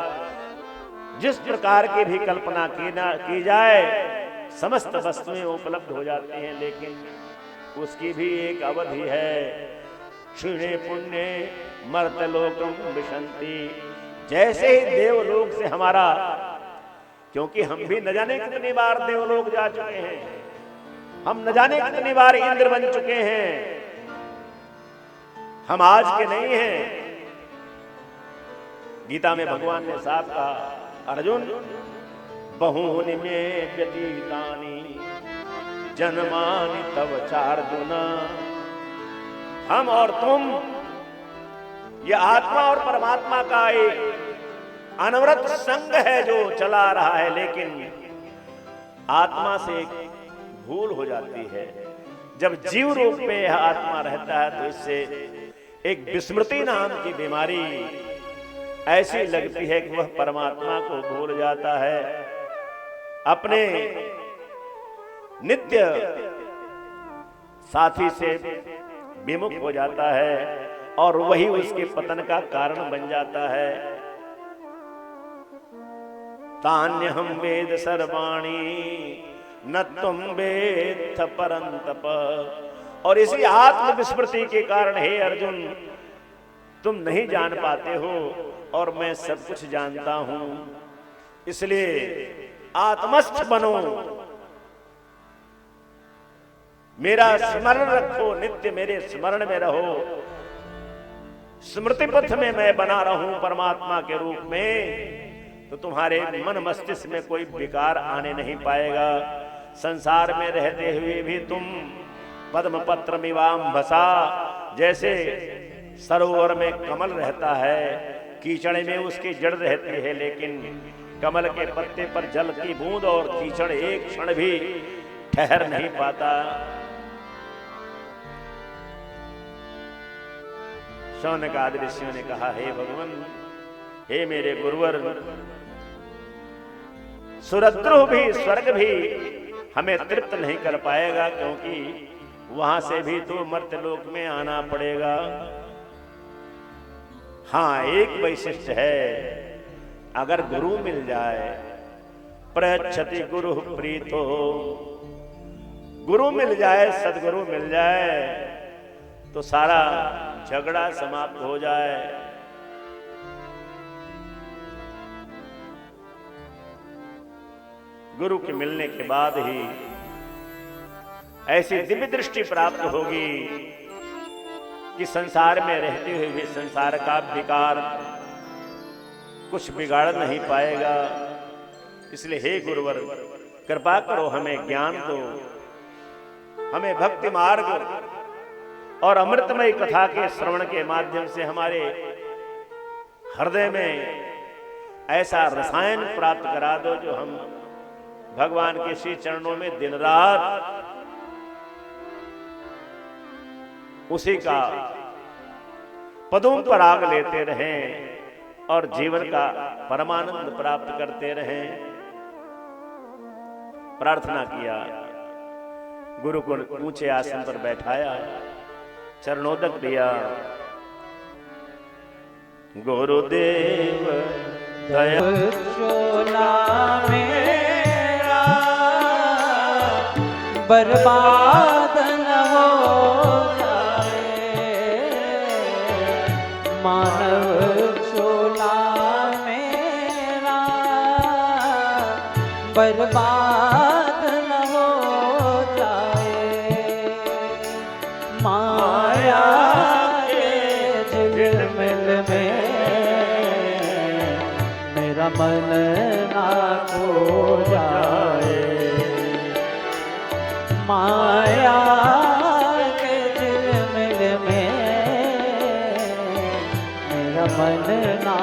जिस प्रकार की भी कल्पना की जाए, समस्त वस्तुएं उपलब्ध हो जाती हैं, लेकिन उसकी भी एक अवधि है। क्षीणे पुण्य मर्तलोकम विशंति, जैसे ही देवलोक से हमारा, क्योंकि हम भी न जाने कितनी बार देवलोक जा चुके हैं, हम न जाने कितनी बार इंद्र बन चुके हैं, हम आज के नहीं हैं। गीता में भगवान ने साफ कहा, अर्जुन बहूनि में व्यतीतानि जन्मानि तव चार्जुन। हम और तुम, ये आत्मा और परमात्मा का एक अनवरत संग है जो चला रहा है, लेकिन आत्मा से एक भूल हो जाती है। जब जीव रूप में यह आत्मा रहता है तो इससे एक विस्मृति नाम की बीमारी ऐसी लगती है कि वह परमात्मा को भूल जाता है, अपने नित्य साथी से विमुख हो जाता है और वही उसके पतन का कारण बन जाता है। तान्यहं वेद सर्वाणि न तुम वेत्थ परंतप। और इसी आत्म विस्मृति के कारण हे अर्जुन तुम नहीं जान पाते हो और मैं सब कुछ जानता हूं। इसलिए आत्मस्थ बनो, मेरा स्मरण रखो, नित्य मेरे स्मरण में रहो, स्मृति पथ में मैं बना रहूं परमात्मा के रूप में, तो तुम्हारे मन मस्तिष्क में कोई विकार आने नहीं पाएगा। संसार में रहते हुए भी तुम पद्म पत्र मिवाम्भसा, जैसे सरोवर में कमल रहता है, कीचड़ में उसकी जड़ रहती है, लेकिन कमल के पत्ते पर जल की बूंद और कीचड़ एक क्षण भी ठहर नहीं पाता। शौनक आदि ऋषियों ने कहा, हे भगवान, हे मेरे गुरुवर, सुरद्रोह भी स्वर्ग भी हमें तृप्त नहीं कर पाएगा, क्योंकि वहां से भी तो मर्त्यलोक में आना पड़ेगा। हाँ, एक वैशिष्ट है, अगर गुरु मिल जाए, प्रयच्छति गुरु प्रीतो, गुरु मिल जाए, सदगुरु मिल जाए तो सारा झगड़ा समाप्त हो जाए। गुरु के मिलने के बाद ही ऐसी दिव्य दृष्टि प्राप्त होगी कि संसार में रहते हुए भी संसार का विकार कुछ बिगाड़ नहीं पाएगा। इसलिए हे गुरुवर, कृपा करो, हमें ज्ञान दो, हमें भक्ति मार्ग और अमृतमय कथा के श्रवण के माध्यम से हमारे हृदय में ऐसा रसायन प्राप्त करा दो जो हम भगवान के श्री चरणों में दिन रात उसी का पदों पर आग लेते रहें और जीवन का परमानंद प्राप्त करते रहें। प्रार्थना किया, गुरु को ऊंचे आसन पर बैठाया, चरणोदक दिया। गुरुदेव दया चोला मेरा बर्बाद न हो जाए, मानव चोला मेरा बर्बाद न हो जाए, माया के झिलमिल में मेरा मन ना खो जाए, माया के झिलमिल में मेरा मन ना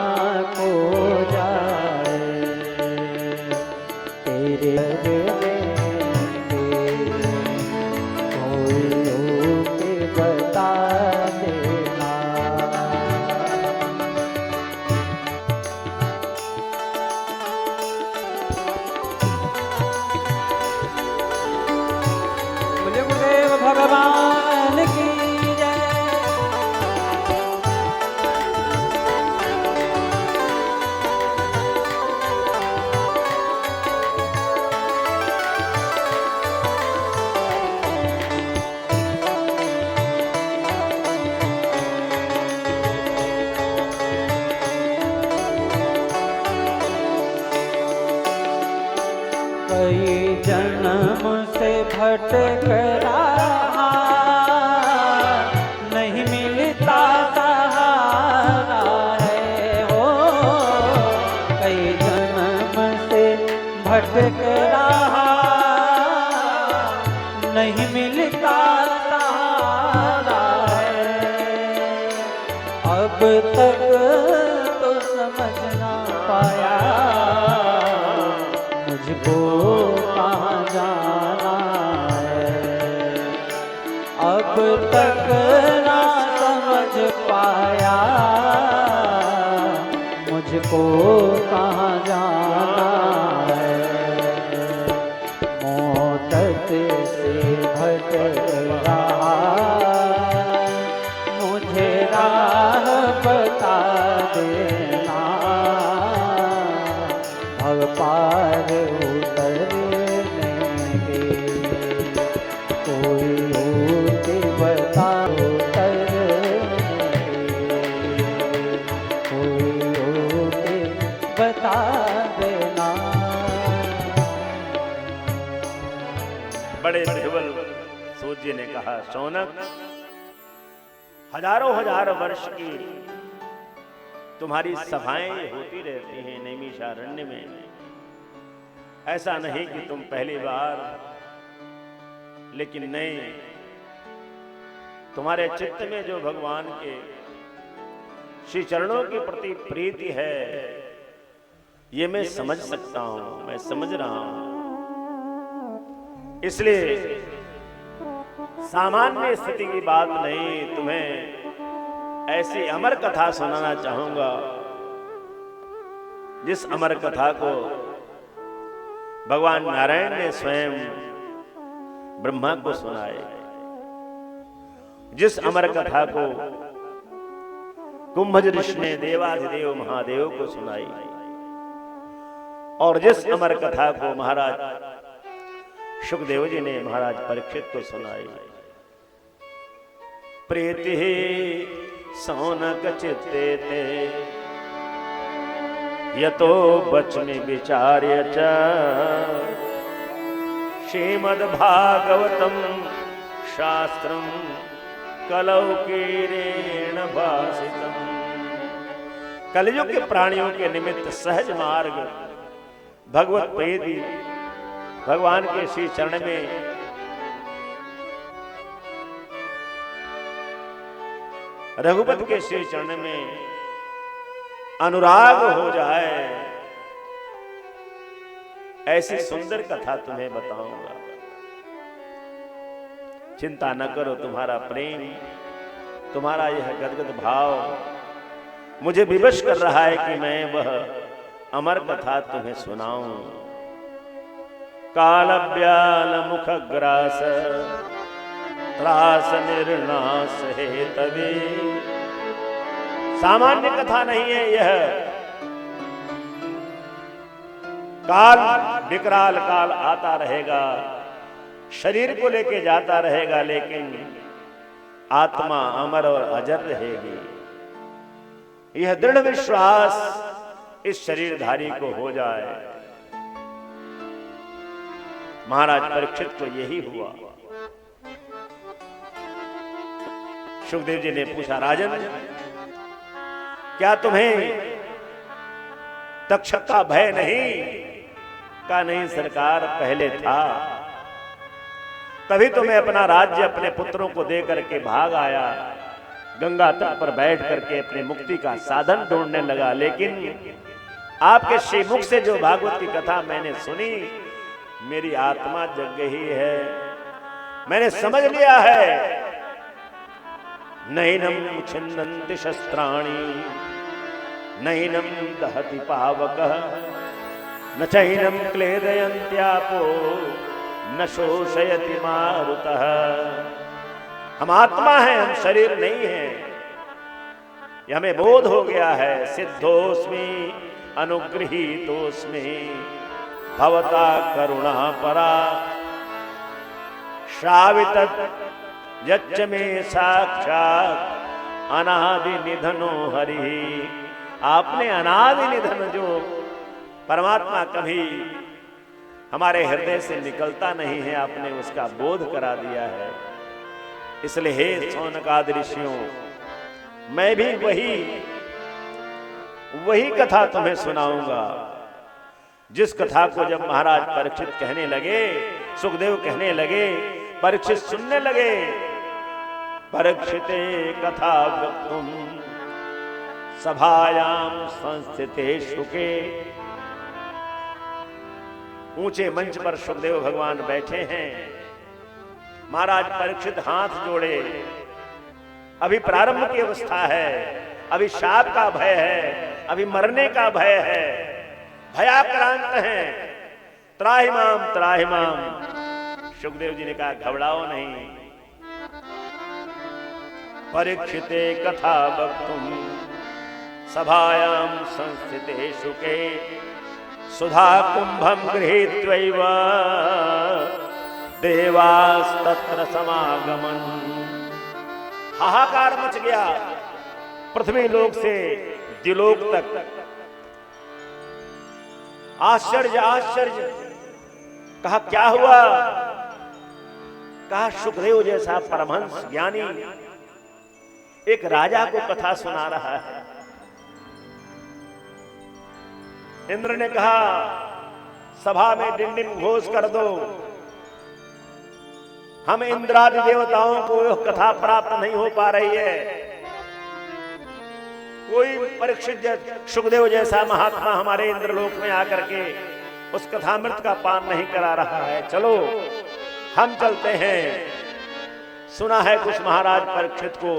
खो जाए, तेरे बता देना। बोले गुरुदेव भगवान की जय। कई जन्म से भटक रहा, नहीं मिलता सहारा है हो, कई जन्म से भटक रहा, नहीं मिलता सहारा है, अब तक तो समझ ना पाया मुझको कहाँ जाना है, अब तक ना समझ पाया मुझको कहाँ जाना है, मौत से पार उतरने के, कोई और के बता उतरने के, कोई और के बता देना। बड़े बिरबल सूत जी ने कहा, शौनक, हजारों हजार वर्ष की तुम्हारी सभाएं होती रहती हैं नैमिषारण्य में। ऐसा नहीं कि तुम पहली बार, लेकिन नहीं, तुम्हारे चित्त में जो भगवान के श्री चरणों के प्रति प्रीति है, ये मैं समझ सकता हूं, मैं समझ रहा हूं। इसलिए सामान्य स्थिति की बात नहीं, तुम्हें ऐसी अमर कथा सुनाना चाहूंगा जिस अमर कथा को भगवान नारायण ने स्वयं ब्रह्मा को सुनाए, जिस अमर कथा को कुंभज ऋषि ने देवाधिदेव महादेव को सुनाई, और जिस अमर कथा को महाराज सुखदेव जी ने महाराज परीक्षित को सुनाई। प्रीति सौनक चित्ते ते यतो बचने विचार्य च श्रीमद्भागवतम शास्त्रम कलौकीरेण भासितम। कलयुग के प्राणियों के निमित्त सहज मार्ग भगवत प्रीति भगवान के श्री चरण में रघुपति के श्री चरण में अनुराग हो जाए, ऐसी सुंदर कथा तुम्हें बताऊंगा। चिंता न करो, तुम्हारा प्रेम, तुम्हारा यह गदगद भाव मुझे विवश कर रहा है कि मैं वह अमर कथा तुम्हें सुनाऊं। कालव्याल मुखग्रास त्रास निर्नाश है तभी। सामान्य कथा नहीं है यह। काल विकराल काल आता रहेगा, शरीर को लेके जाता रहेगा, लेकिन आत्मा अमर और अजर रहेगी। यह दृढ़ विश्वास इस शरीरधारी को हो जाए। महाराज परीक्षित को यही हुआ। सुखदेव जी ने पूछा, राजन, क्या तुम्हें तक्षक का भय नहीं? का नहीं सरकार, पहले था, तभी तो मैं अपना राज्य अपने पुत्रों को दे करके भाग आया, गंगा तट पर बैठ करके अपनी मुक्ति का साधन ढूंढने लगा। लेकिन आपके श्रीमुख से जो भागवत की कथा मैंने सुनी, मेरी आत्मा जग गई है। मैंने समझ लिया है, नैनम छिन्नन्ति शस्त्राणि नैनम दहति पावकः न चैनम क्लेदयन्त्यापो न शोषयति मारुतः। हम आत्मा हैं, हम शरीर नहीं हैं। यह हमें बोध हो गया है। सिद्धोस्मि अनुगृहीतोस्मि भवता करुणा परा श्रावित यच्च में साक्षात अनादि निधनो हरि। आपने अनादि निधन जो परमात्मा कभी हमारे हृदय से निकलता नहीं है, आपने उसका बोध करा दिया है। इसलिए हे शौनकादि ऋषियों, मैं भी वही कथा तुम्हें सुनाऊंगा, जिस कथा को जब महाराज परीक्षित कहने लगे, सुखदेव कहने लगे, परीक्षित सुनने लगे। परीक्षिते कथा वक्तुम सभायाम संस्थिते शुके। ऊंचे मंच पर सुखदेव भगवान बैठे हैं। महाराज परीक्षित हाथ जोड़े। अभी प्रारंभ की अवस्था है, अभी शाप का भय है, अभी मरने का भय है, भयाक्रांत हैं। त्राहिमाम त्राहिमाम। सुखदेव जी ने कहा, घबराओ नहीं। परीक्षिते कथा वक्तुम सभायाम संस्थिते शुके सुधा कुंभम गृहीत्वैव देवास्तत्र समागमन। हाहाकार मच गया पृथ्वी लोक से द्युलोक तक। आश्चर्य आश्चर्य। कहा क्या हुआ? कहा सुखदेव जैसा परमहंस ज्ञानी एक राजा को कथा सुना रहा है। इंद्र ने कहा सभा में डिंडिम घोष कर दो, हम इंद्रादि देवताओं को यह कथा प्राप्त नहीं हो पा रही है। कोई परीक्षित सुखदेव जैसा महात्मा हमारे इंद्रलोक में आकर के उस कथामृत का पान नहीं करा रहा है। चलो हम चलते हैं। सुना है कुछ महाराज परीक्षित को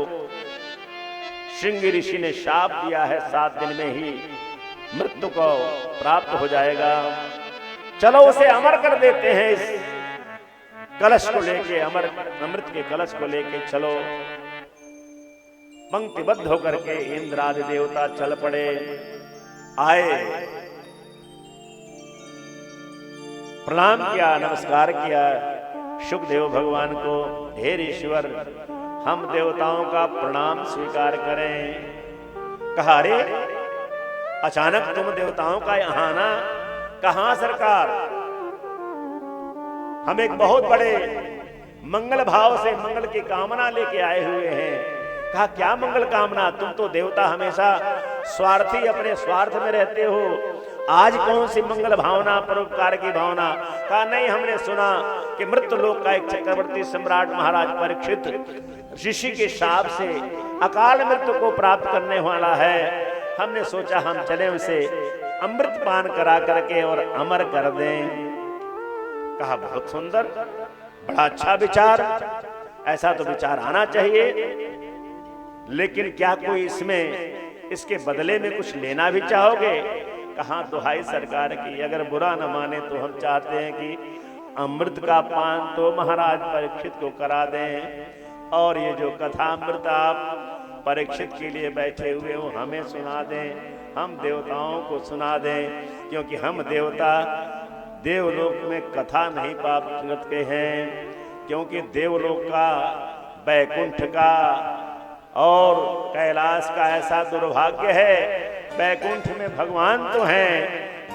श्रृंगी ऋषि ने शाप दिया है, 7 दिन में ही मृत्यु को प्राप्त हो जाएगा। चलो उसे अमर कर देते हैं। इस कलश को लेके, अमृत के कलश को लेके चलो। पंक्तिबद्ध होकर के इंद्रादि देवता चल पड़े। आए, प्रणाम किया, नमस्कार किया सुखदेव भगवान को। हे ईश्वर, हम देवताओं का प्रणाम स्वीकार करें। कहा अरे अचानक तुम देवताओं का यहाँ आना, कहां सरकार? हम एक बहुत बड़े मंगल भाव से मंगल की कामना लेके आए हुए हैं। कहा क्या मंगल कामना? तुम तो देवता हमेशा स्वार्थी, अपने स्वार्थ में रहते हो। आज कौन सी मंगल भावना, परोपकार की भावना? कहा नहीं, हमने सुना कि मृत्यु लोक का एक चक्रवर्ती सम्राट महाराज परीक्षित ऋषि के शाप से अकाल मृत्यु को प्राप्त करने वाला है। हमने सोचा हम चले उसे अमृत पान करा करके और अमर कर दें। कहा बहुत सुंदर, बड़ा अच्छा विचार, ऐसा तो विचार आना चाहिए। लेकिन क्या कोई इसमें इसके बदले में कुछ लेना भी चाहोगे? कहा दुहाई सरकार की, अगर बुरा न माने तो हम चाहते हैं कि अमृत का पान तो महाराज परीक्षित को करा दें, और ये जो कथामृत आप परीक्षित के लिए बैठे हुए हो हमें सुना दें, हम देवताओं को सुना दें, क्योंकि हम देवता देवलोक में कथा नहीं प्राप्त करते हैं। क्योंकि देवलोक का, बैकुंठ का और कैलाश का ऐसा दुर्भाग्य है, बैकुंठ में भगवान तो हैं,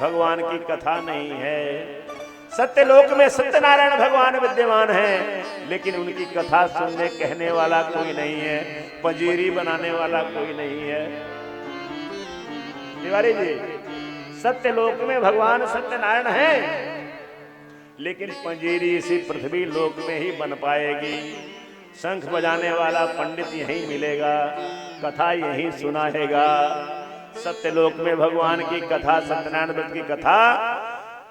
भगवान की कथा नहीं है। सत्यलोक में सत्यनारायण भगवान विद्यमान हैं, लेकिन उनकी कथा सुनने कहने वाला कोई नहीं है, पंजीरी बनाने वाला कोई नहीं है। तिवारी जी, सत्यलोक में भगवान सत्यनारायण हैं, लेकिन पंजीरी इसी पृथ्वी लोक में ही बन पाएगी। शंख बजाने वाला पंडित यहीं मिलेगा, कथा यहीं सुनाएगा। सत्यलोक में भगवान की कथा, सत्यनारायण व्रत की कथा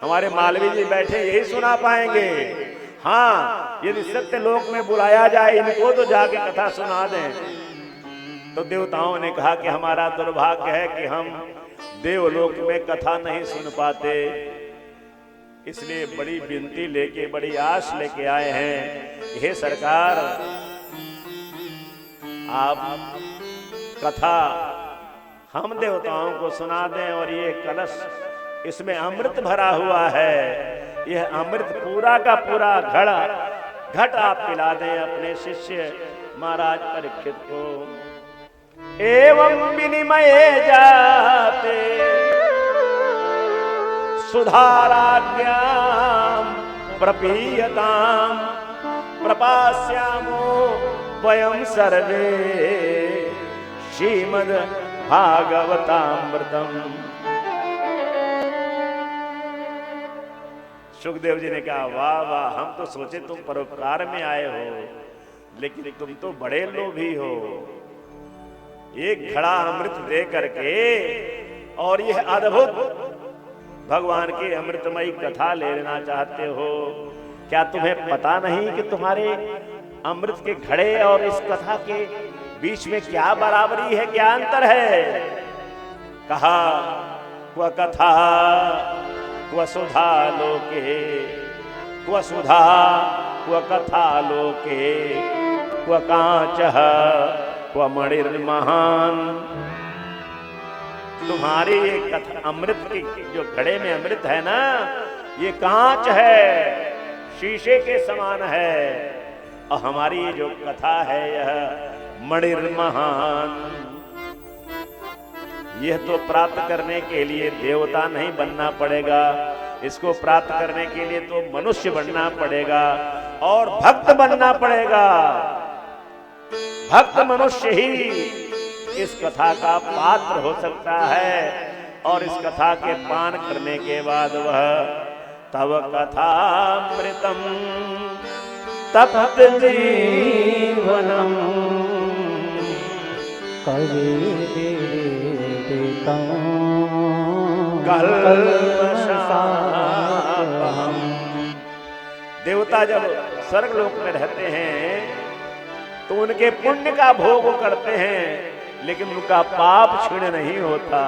हमारे मालवी जी बैठे यही सुना पाएंगे। हाँ, यदि सत्यलोक में बुलाया जाए इनको तो जाके कथा सुना दें। तो देवताओं ने कहा कि हमारा दुर्भाग्य है कि हम देवलोक में कथा नहीं सुन पाते, इसलिए बड़ी विनती लेके, बड़ी आश लेके आए हैं। हे सरकार, आप कथा हम देवताओं को सुना दें, और ये कलश, इसमें अमृत भरा हुआ है, यह अमृत पूरा का पूरा घट आप पिला दें अपने शिष्य महाराज परीक्षित को। एवं विनिमय जाते सुधाराज्ञां प्रपीयतां प्रपास्यामो वयं सर्वे श्रीमद् भागवतामृतम्। सुखदेव जी ने कहा वाह वाह, हम तो सोचे तुम परोपकार में आए हो, लेकिन तुम तो बड़े लोभी हो। एक घड़ा अमृत दे करके और यह अद्भुत भगवान की अमृतमयी कथा ले लेना चाहते हो। क्या तुम्हें पता नहीं कि तुम्हारे अमृत के घड़े और इस कथा के बीच में क्या बराबरी है, क्या अंतर है? कहा क्व कथा क्व सुधा लोके, क्व सुधा क्व कथा लोके, क्व कांचः क्व मणिर्महान्। तुम्हारी ये कथा अमृत की जो घड़े में अमृत है ना, ये कांच है, शीशे के समान है, और हमारी जो कथा है यह मणिर्महान। यह तो प्राप्त करने के लिए देवता नहीं बनना पड़ेगा, इसको प्राप्त करने के लिए तो मनुष्य बनना पड़ेगा और भक्त बनना पड़ेगा। भक्त मनुष्य ही इस कथा का पात्र हो सकता है, और इस कथा के पान करने के बाद वह तव कथामृतम तप्त जीवनम कल्पशापहम्। देवता जब स्वर्गलोक में रहते हैं तो उनके पुण्य का भोग करते हैं, लेकिन उनका पाप क्षीण नहीं होता।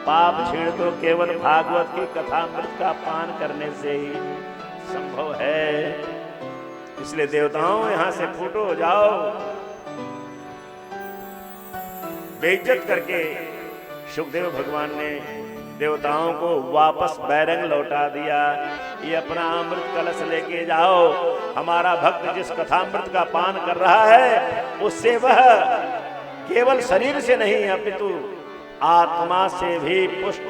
पाप क्षीण तो केवल भागवत की कथामृत का पान करने से ही संभव है। इसलिए देवताओं यहां से फूटो जाओ। बेइज्जत करके सुखदेव भगवान ने देवताओं को वापस बैरंग लौटा दिया। ये अपना अमृत कलश लेके जाओ, हमारा भक्त जिस कथामृत का पान कर रहा है उससे वह केवल शरीर से नहीं अपितु आत्मा से भी पुष्ट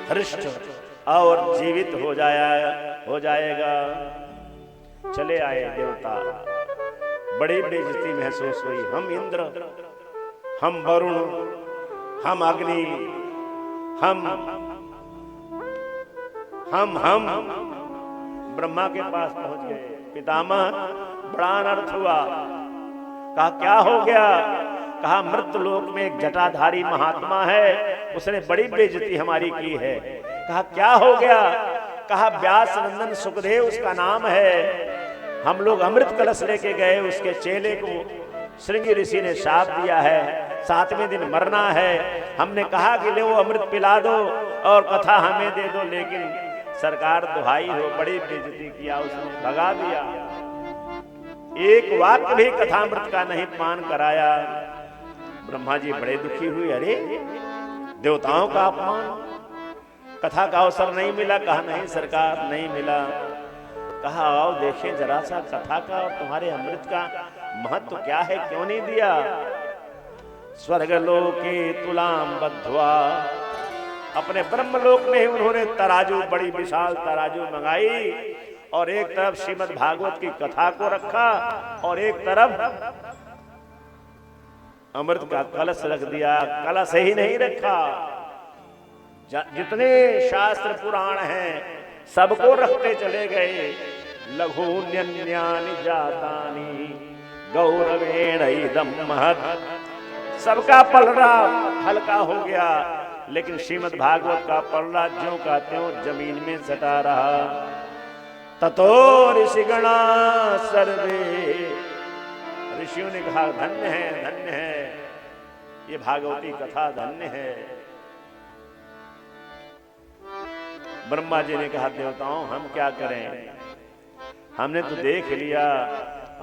हृष्ट और जीवित हो जाएगा। चले आए देवता, बड़ी बेइज्जती महसूस हुई। हम इंद्र, हम वरुण, हम अग्नि, हम ब्रह्मा के पास पहुंच गए। पितामह, बड़ा अनर्थ हुआ। कहा क्या हो गया? कहा मृत्यु लोक में एक जटाधारी महात्मा है, उसने बड़ी बेइज्जती हमारी की है। कहा क्या हो गया? कहा व्यास नंदन सुखदेव उसका नाम है। हम लोग अमृत कलश लेके गए, उसके चेले को श्रृंगी ऋषि ने शाप दिया है, 7वें दिन मरना है। हमने कहा कि ले वो अमृत पिला दो और कथा हमें दे दो, लेकिन सरकार दुहाई हो, बड़ी बेइज्जती किया, उसने भगा दिया। एक वाक्य भी कथामृत का नहीं पान कराया। ब्रह्मा जी बड़े दुखी हुए। अरे देवताओं का अपमान, कथा का अवसर नहीं मिला? कहा नहीं सरकार, नहीं मिला। कहा आओ देखें जरा सा कथा का और तुम्हारे अमृत का महत्व क्या है, क्यों नहीं दिया? स्वर्गलोके तुलाम बद्ध्वा, अपने ब्रह्मलोक में ही उन्होंने तराजू, बड़ी विशाल तराजू मंगाई, और एक तरफ श्रीमद् भागवत की कथा को रखा और एक तरफ अमृत का कलश रख दिया। कलश ही नहीं रखा, जितने शास्त्र पुराण हैं सबको रखते चले गए। लघुन्यन्यानि जातानि गौरवेण इदं महत्, सबका पलड़ा हल्का हो गया, लेकिन श्रीमद् भागवत का पलड़ा ज्यों का त्यों जमीन में सटा रहा। ततो ऋषिगणा सर्वे, ऋषियों ने कहा धन्य है, धन्य है, ये भागवती कथा धन्य है। ब्रह्मा जी ने कहा देवताओं हम क्या करें, हमने तो देख लिया।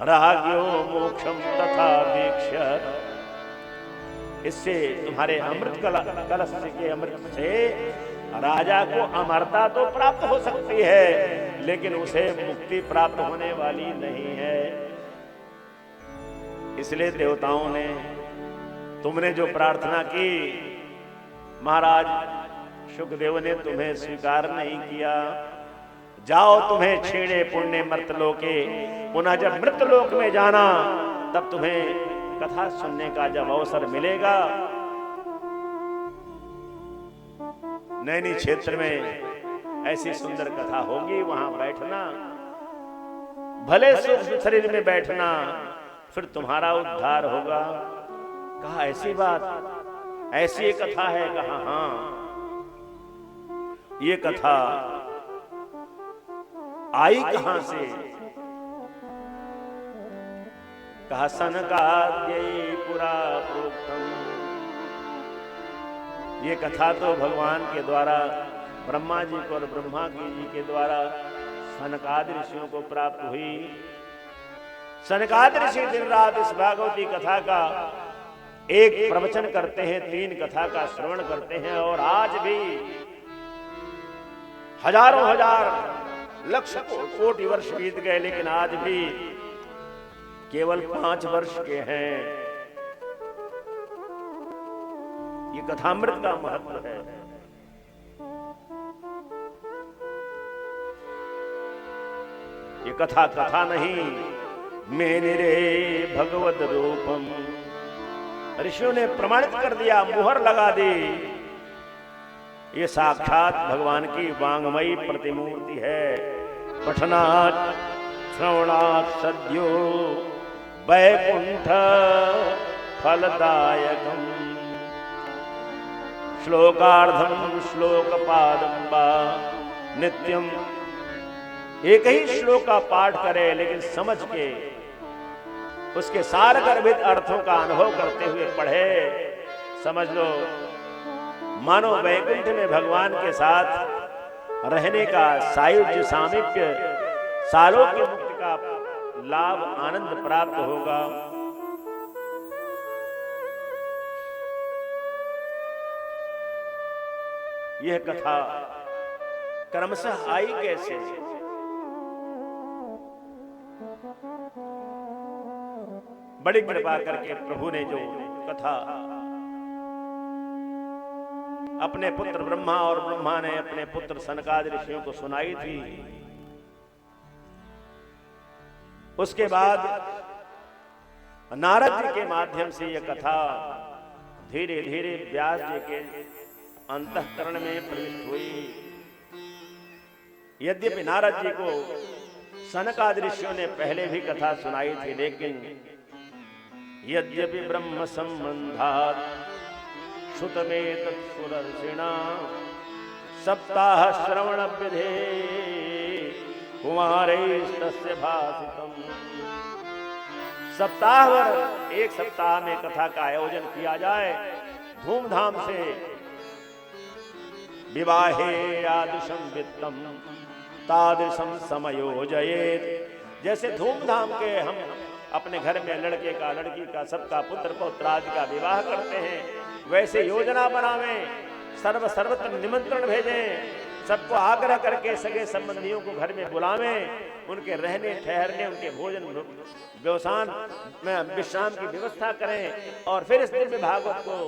राग्यो मोक्षम तथा वीक्ष्य, इससे तुम्हारे अमृत कलश के अमृत से राजा को अमरता तो प्राप्त हो सकती है, लेकिन उसे मुक्ति प्राप्त होने वाली नहीं है। इसलिए देवताओं ने, तुमने जो प्रार्थना की महाराज सुखदेव ने तुम्हें स्वीकार नहीं किया। जाओ तुम्हें छेड़े पुण्य मृतलोके, पुनः जब मृतलोक में जाना तब तुम्हें कथा सुनने का जब अवसर मिलेगा, नैनी क्षेत्र में ऐसी सुंदर कथा होगी, वहां बैठना, भले सूक्ष्म शरीर में बैठना, फिर तुम्हारा उद्धार होगा। कहा ऐसी बात, ऐसी एक कथा है? कहा हाँ, ये कथा आई कहां से? कहा सनकाद्यै पुरा प्रोक्तम, ये कथा तो भगवान के द्वारा ब्रह्मा जी को और ब्रह्मा जी के द्वारा सनकादि ऋषियों को प्राप्त हुई। सनकादि ऋषि दिन रात इस भागवती कथा का एक प्रवचन करते हैं, 3 कथा का श्रवण करते हैं, और आज भी हजारों हजार लक्ष कोटि वर्ष बीत गए, लेकिन आज भी केवल 5 वर्ष के हैं। ये कथामृत का महत्व है। ये कथा कथा नहीं, मैंने रे भगवत रूपम, ऋषियों ने प्रमाणित कर दिया, मुहर लगा दी, ये साक्षात भगवान की वांगमयी प्रतिमूर्ति है। पठनात् श्रवणात् सद्यो वैकुंठ फलदायकम, श्लोकार्धम श्लोकपादम वा नित्यम। एक ही श्लोक का पाठ करे, लेकिन समझ के उसके सार गर्भित अर्थों का अनुभव करते हुए पढ़े, समझ लो मानो वैकुंठ में भगवान के साथ रहने का सायुज्य सामीप्य, सालों की मुक्ति का लाभ आनंद प्राप्त होगा। यह कथा क्रमशः आई कैसे? बड़ी कृपा करके प्रभु ने जो कथा अपने पुत्र ब्रह्मा और ब्रह्मा ने अपने पुत्र सनकादि ऋषियों को सुनाई थी, उसके बाद नारद जी के माध्यम से यह कथा धीरे धीरे व्यास जी के अंतःकरण में प्रविष्ट हुई। यद्यपि नारद जी को सनकादि ऋषियों ने पहले भी कथा सुनाई थी, लेकिन यद्यपि ब्रह्म संबंधात् श्रुतमेतत् सुरर्षिणा सप्ताह श्रवण विधे कुमारैस्तस्य भासितम्। सप्ताह भर, एक सप्ताह में कथा का आयोजन किया जाए धूमधाम से। विवाहे यादृशं वित्तम तादृशं समयोजयेत्। जैसे धूमधाम के हम अपने घर में लड़के का, लड़की का, सबका पुत्र पौत्र आदि का विवाह करते हैं, वैसे योजना बनावें, सर्वत्र निमंत्रण भेजें, सबको आग्रह करके सगे संबंधियों को घर में बुलावें, उनके रहने ठहरने, उनके भोजन व्यवसान में विश्राम की व्यवस्था करें। और फिर इस दिव्य भागवत को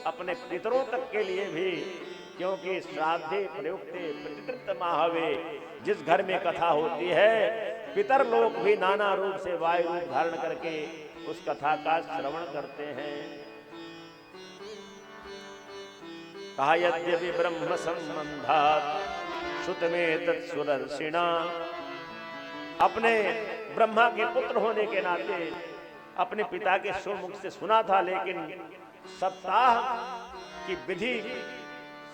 अपने पितरों तक के लिए भी, क्योंकि श्राद्धे प्रयुक्ते प्रतिकृत माहवे, जिस घर में कथा होती है पितर लोग भी नाना रूप से वायु रूप धारण करके उस कथा का श्रवण करते हैं। कहा यद्यपि ब्रह्म संबंधात् श्रुतमेतत् सुरर्षिणा, अपने ब्रह्मा के पुत्र होने के नाते अपने पिता के सुमुख से सुना था, लेकिन सप्ताह की विधि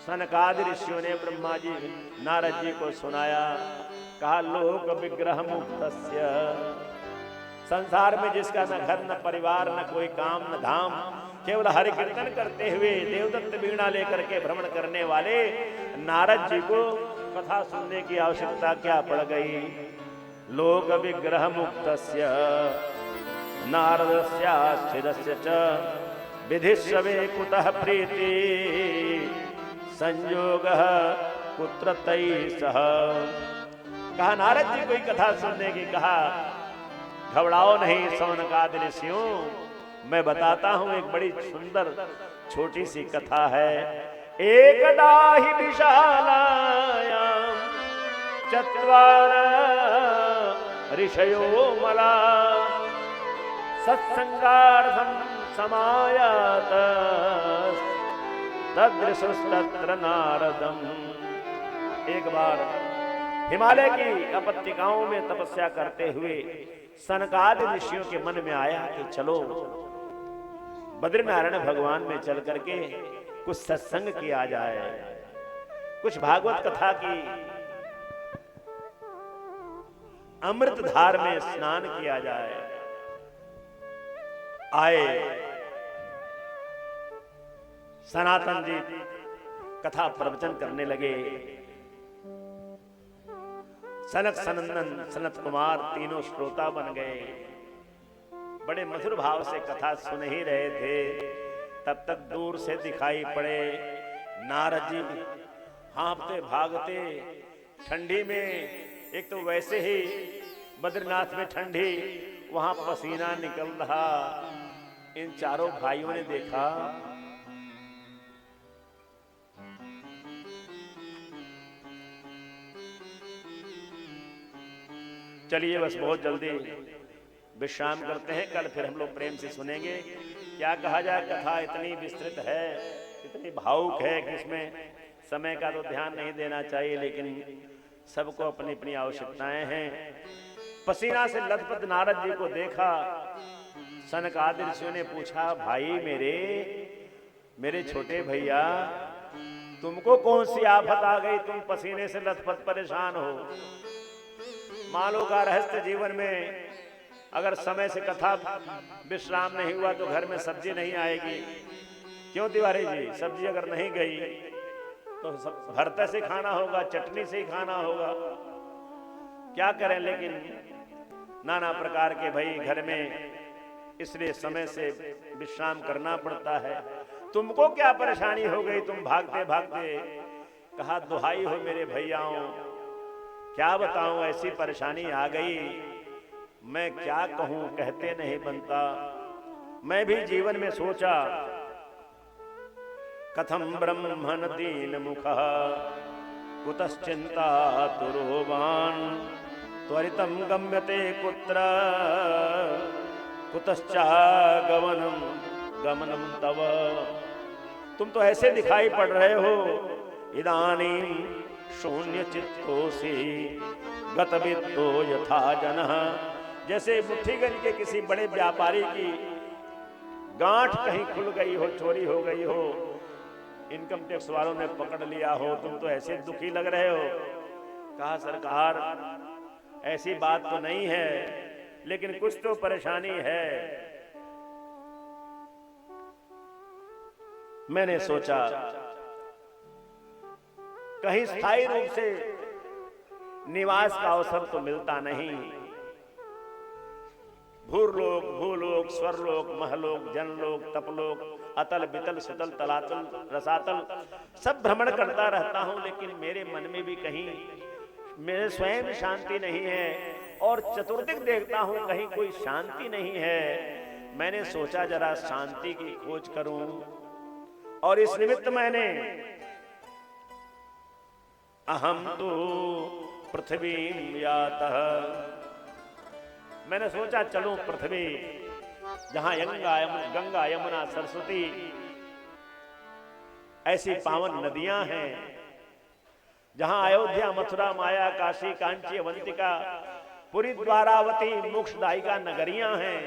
सनकादि ऋषियों ने ब्रह्मा जी नारद जी को सुनाया। कहा लोक विग्रह मुक्तस्य, संसार में जिसका न घर न परिवार न कोई काम न धाम, केवल हरि कीर्तन करते हुए देवदत्त वीणा लेकर के भ्रमण करने वाले नारद जी को कथा सुनने की आवश्यकता क्या पड़ गई। लोक विग्रह मुक्तस्य नारदस्यास्थिरस्य च विधिश्रवे कुतः प्रीति संयोगः कुत्र तैः सह। कहा नारद जी कोई कथा सुनने की, कहा घबराओ नहीं सौनकादि ऋषियों, मैं बताता हूं, एक बड़ी सुंदर छोटी सी कथा है। एकदा हि विशालायां चत्वार ऋषयो मला सत्संगार्थं समायात तदृशस्तत्र नारदम। एक बार हिमालय की अपत्यकाओं में तपस्या करते हुए सनकादि ऋषियों के मन में आया कि चलो बद्रीनारायण भगवान में चल करके कुछ सत्संग किया जाए, कुछ भागवत कथा की अमृत धार में स्नान किया जाए। आए सनातन जी कथा प्रवचन करने लगे। सनक सनंदन सनत कुमार तीनों श्रोता बन गए, बड़े मधुर भाव से कथा सुन ही रहे थे। तब तक दूर से दिखाई पड़े नारद जी हाँफते भागते ठंडी में। एक तो वैसे ही बद्रीनाथ में ठंडी, वहां पसीना निकल रहा। इन चारों भाइयों ने देखा चलिए बस बहुत जल्दी विश्राम करते हैं, कल फिर हम लोग प्रेम से सुनेंगे। क्या कहा जाए, कथा इतनी विस्तृत है, इतनी भावुक है कि इसमें समय का तो ध्यान नहीं देना चाहिए, लेकिन सबको अपनी अपनी आवश्यकताएं हैं। पसीना से लथपथ नारद जी को देखा। सनकादिक ऋषियों ने पूछा, भाई मेरे छोटे भैया, तुमको कौन सी आफत आ गई, तुम पसीने से लथपथ परेशान हो? मालो का रहस्य जीवन में अगर समय से कथा विश्राम नहीं हुआ तो घर में सब्जी नहीं आएगी। क्यों तिवारी जी, सब्जी अगर नहीं गई तो सब भरते से खाना होगा, चटनी से ही खाना होगा। क्या करें, लेकिन नाना प्रकार के भाई घर में, इसलिए समय से विश्राम करना पड़ता है। तुमको क्या परेशानी हो गई, तुम भागते भागते? कहा, दुहाई हो मेरे भैयाओं, क्या बताऊं, ऐसी परेशानी आ गई, मैं क्या कहूं, कहते नहीं बनता। मैं भी जीवन में सोचा, कथम ब्रह्मण दीन मुखः कुतश्चिंता तुरोवान त्वरितम गम्यते कुत्र कुतश्चागमनम गमनम तव। तुम तो ऐसे दिखाई पड़ रहे हो, इदानीं शून्य चित्तोसी गतवित्तो यथा जनः। जैसे मुट्ठीगंज के किसी बड़े व्यापारी की गांठ कहीं खुल गई हो, चोरी हो गई हो, इनकम टैक्स वालों ने पकड़ लिया हो, तुम तो ऐसे दुखी लग रहे हो। कहा, सरकार ऐसी बात तो नहीं है, लेकिन कुछ तो परेशानी है। मैंने सोचा कहीं स्थायी रूप से निवास का अवसर तो मिलता नहीं। भूरलोक, भूलोक, स्वरलोक, महलोक, जनलोक, तपलोक, अतल बितल सुतल तलातल रसातल सब भ्रमण करता रहता हूं, लेकिन मेरे मन में भी कहीं मेरे स्वयं शांति नहीं है, और चतुर्दिक देखता हूं कहीं कोई शांति नहीं है। मैंने सोचा जरा शांति की खोज करूं, और इस निमित्त मैंने अहम तो पृथ्वी यातः, मैंने सोचा चलूं पृथ्वी, जहां गंगा यमुना सरस्वती ऐसी पावन नदियां हैं, जहां अयोध्या मथुरा माया काशी कांची अवंतिका पुरी द्वारावती मोक्षदायिका नगरियां हैं,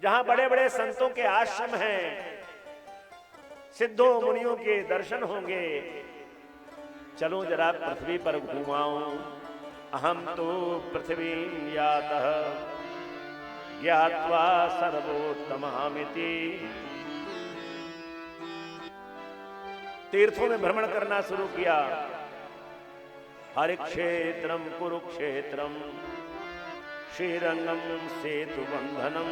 जहां बड़े बड़े संतों के आश्रम हैं, सिद्धों मुनियों के दर्शन होंगे। चलो जरा पृथ्वी पर घुमाऊं। अहम तो पृथ्वी यातः ज्ञात्वा सर्वोत्तमामिति। तीर्थों में भ्रमण करना शुरू किया। हरिक्षेत्रम कुरुक्षेत्रम श्रीरंगम सेतुबंधनम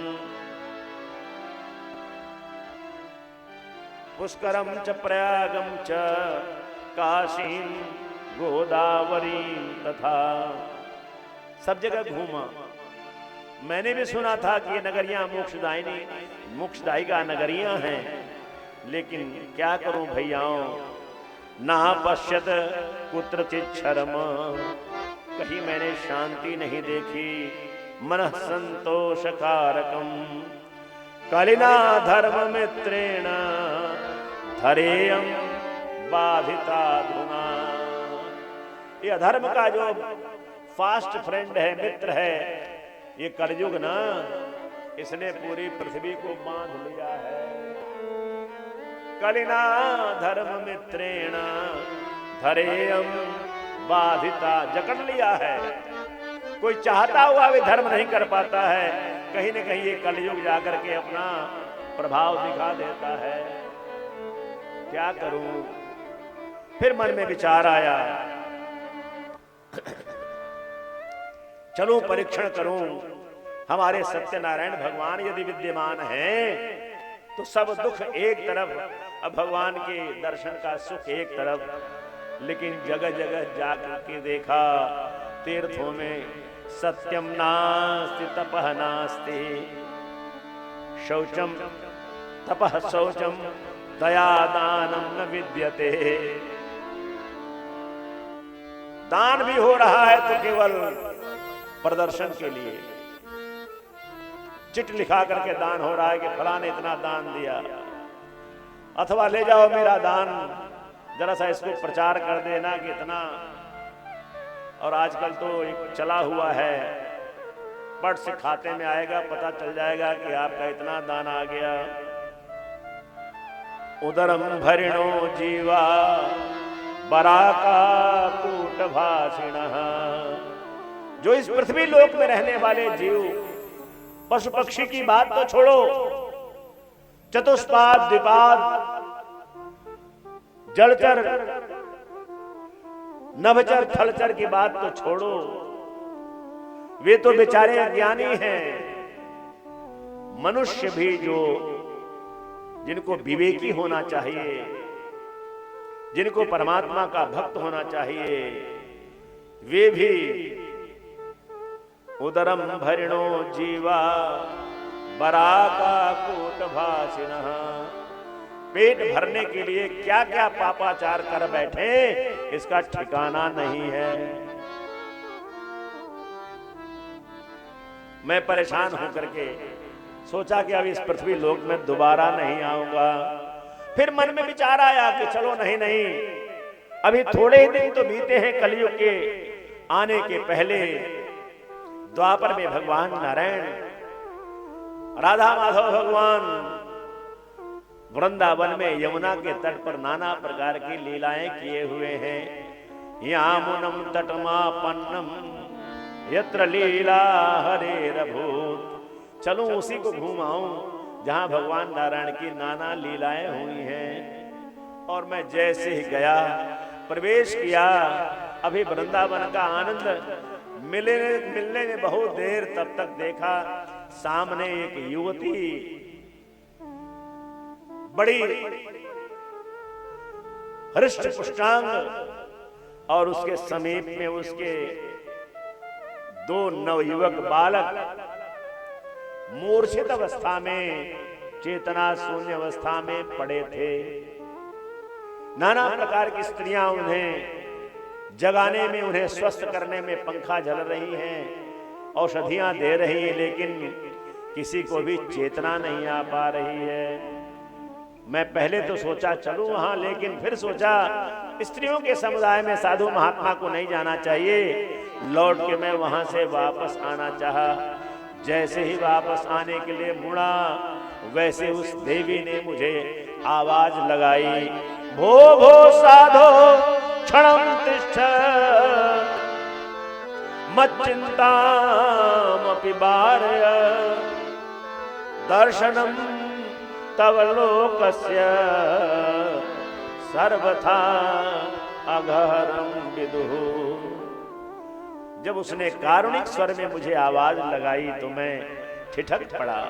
पुष्करम च प्रयागम च काशीं गोदावरी तथा। सब जगह घूमा। मैंने भी सुना था कि ये नगरियां मोक्षदायिका नगरियां हैं, लेकिन क्या करूं भैयाओं, ना पश्यत कुत्रचित् क्षरम, कहीं मैंने शांति नहीं देखी। मनः संतोषकारकम कलिना धर्म मित्रेण धरेयम बाधिता धुना। ये अधर्म का जो फास्ट फ्रेंड है, मित्र है, ये कलयुग ना, इसने पूरी पृथ्वी को बांध लिया है। कलिना धर्म मित्रेण धरेयम बाधिता, जकड़ लिया है। कोई चाहता हुआ भी धर्म नहीं कर पाता है, कहीं न कहीं ये कलयुग जाकर के अपना प्रभाव दिखा देता है। क्या करूं? फिर मन में विचार आया, चलो परीक्षण करूं। हमारे सत्यनारायण भगवान यदि विद्यमान हैं तो सब दुख एक तरफ, अब भगवान के दर्शन का सुख एक तरफ, लेकिन जगह जगह जाकर के देखा तीर्थों में सत्यम नास्ति तपः नास्ति, शौचम तपः शौचम दया दानम न विद्यते। दान भी हो रहा है तो केवल प्रदर्शन के लिए, चिट लिखा करके दान हो रहा है कि फलां ने इतना दान दिया, अथवा ले जाओ मेरा दान, जरा सा इसको प्रचार कर देना कि इतना। और आजकल तो एक चला हुआ है, पट से खाते में आएगा, पता चल जाएगा कि आपका इतना दान आ गया। उदरम भरिणो जीवा बराका कूट भाषिणः। जो इस पृथ्वी लोक में रहने वाले जीव, पशु पक्षी की बात तो छोड़ो, चतुष्पाद द्विपाद जलचर नभचर थलचर की बात तो छोड़ो, वे तो बेचारे अज्ञानी हैं। मनुष्य भी जो जिनको विवेकी होना चाहिए, जिनको परमात्मा का भक्त होना चाहिए, वे भी उदरम भरिणो जीवा बराका कूट भाषिणः। पेट भरने के लिए क्या क्या पापाचार कर बैठे, इसका ठिकाना नहीं है। मैं परेशान होकर के सोचा कि अब इस पृथ्वी लोक में दोबारा नहीं आऊंगा। फिर मन में विचार आया कि चलो नहीं, अभी थोड़े ही दिन तो बीते हैं कलयुग के आने के पहले। द्वापर में भगवान नारायण, राधा माधव भगवान वृंदावन में यमुना के तट पर नाना प्रकार की लीलाएं किए हुए हैं। यामुनम तटमापन्नम यत्र लीला हरेरभूत। चलूं उसी को घूम आऊं जहां भगवान नारायण की नाना लीलाएं हुई हैं। और मैं जैसे ही गया, प्रवेश किया, अभी वृंदावन का आनंद मिलने में बहुत देर तब तक देखा, सामने एक युवती बड़ी हृष्ट पुष्टांग, और उसके समीप में उसके दो नवयुवक बालक मूर्छित अवस्था में, चेतना शून्य अवस्था में पड़े थे। नाना प्रकार की स्त्रियां उन्हें जगाने में, उन्हें स्वस्थ करने में पंखा झल रही हैं, औषधियां दे रही हैं, लेकिन किसी को भी चेतना नहीं आ पा रही है। मैं पहले तो सोचा चलूं वहां, लेकिन फिर सोचा स्त्रियों के समुदाय में साधु महात्मा को नहीं जाना चाहिए। लौट के मैं वहां से वापस आना चाहा। जैसे ही वापस आने के लिए मुड़ा, वैसे उस देवी ने मुझे आवाज लगाई, भो भो साधो क्षणं तिष्ठ मच्चिन्तामपि बारय दर्शनम तव लोकस्य सर्वथा अघहरम विदुः। जब उसने कारुणिक स्वर में मुझे आवाज लगाई तो मैं ठिठक पड़ा।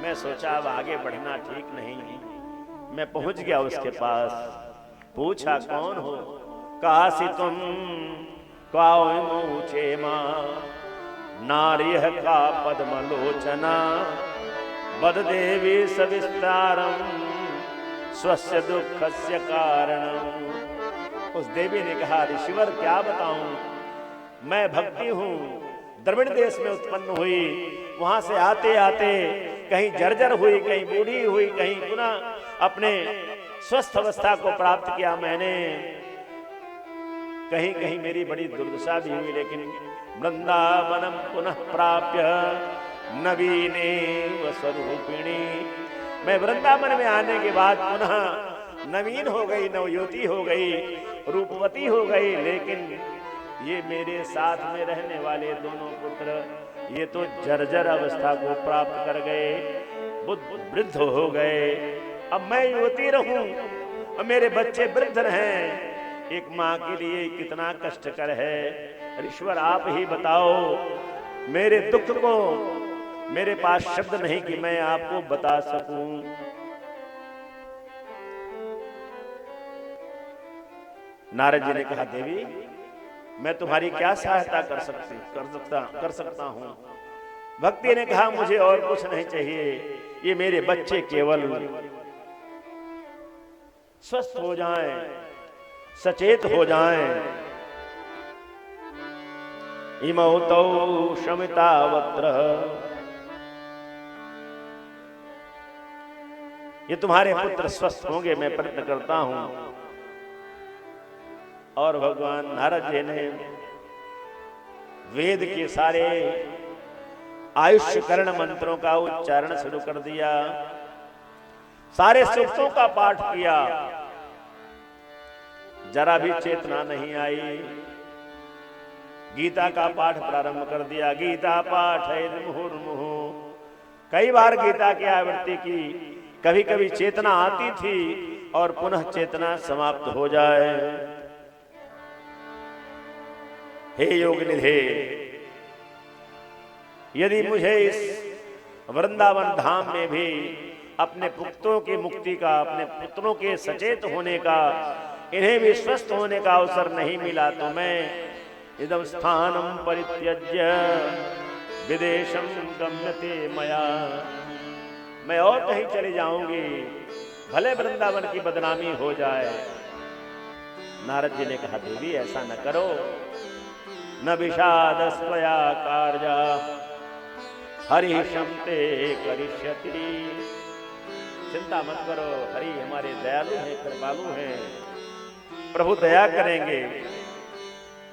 मैं सोचा अब आगे बढ़ना ठीक नहीं। मैं पहुंच गया उसके पास, पूछा कौन हो? कासी तुम काऊचे मां नार्यः का पद्मलोचना बद देवी सविस्तारम स्वस्य दुःखस्य कारणम। उस देवी ने कहा, ऋषिवर क्या बताऊं, मैं भक्ति हूं, द्रविड़ देश में उत्पन्न हुई, वहां से आते आते कहीं जर्जर हुई, कहीं बूढ़ी हुई, कहीं पुनः अपने स्वस्थ अवस्था को प्राप्त किया मैंने। कहीं कहीं मेरी बड़ी दुर्दशा भी हुई, लेकिन वृंदावनम पुनः प्राप्य नवीने स्वरूपिणी। मैं वृंदावन में आने के बाद पुनः नवीन हो गई, नवयुवती हो गई, रूपवती हो गई। लेकिन ये मेरे साथ में रहने वाले दोनों पुत्र, ये तो जर्जर अवस्था को प्राप्त कर गए, वृद्ध हो गए। अब मैं युवती रहूं और मेरे बच्चे वृद्ध हैं, एक माँ के लिए कितना कष्टकर है। ईश्वर आप ही बताओ, मेरे दुख को मेरे पास शब्द नहीं कि मैं आपको बता सकूं। नारद जी ने कहा, देवी मैं तुम्हारी क्या सहायता कर सकता हूं। भक्ति ने कहा, मुझे और कुछ नहीं चाहिए, ये मेरे बच्चे केवल स्वस्थ हो जाएं, सचेत हो जाएं। इमौ तौ शमितावत्र, ये तुम्हारे पुत्र स्वस्थ होंगे, मैं प्रयत्न करता हूं। और भगवान नारद जी ने वेद के सारे आयुष्यकरण मंत्रों का उच्चारण शुरू कर दिया, सारे सूक्तों का पाठ किया, जरा भी चेतना नहीं आई। गीता का पाठ प्रारंभ कर दिया, गीता पाठ है मुहुर्मुहु। कई बार गीता की आवृत्ति की, कभी कभी चेतना आती थी और पुनः चेतना समाप्त हो जाए। हे योग निधे, यदि मुझे इस वृंदावन धाम में भी अपने पुत्रों की मुक्ति का, अपने पुत्रों के सचेत होने का, इन्हें भी स्वस्थ होने का अवसर नहीं मिला, तो मैं इदं स्थानम परित्यज्य विदेशम गम्यते मया, मैं और कहीं चली जाऊंगी, भले वृंदावन की बदनामी हो जाए। नारद जी ने कहा, देवी ऐसा न करो, न विषादस्त्वया कार्या हरि शमते करिष्यति। चिंता मत करो, हरि हमारे दयालु हैं, कृपालु हैं, प्रभु दया करेंगे।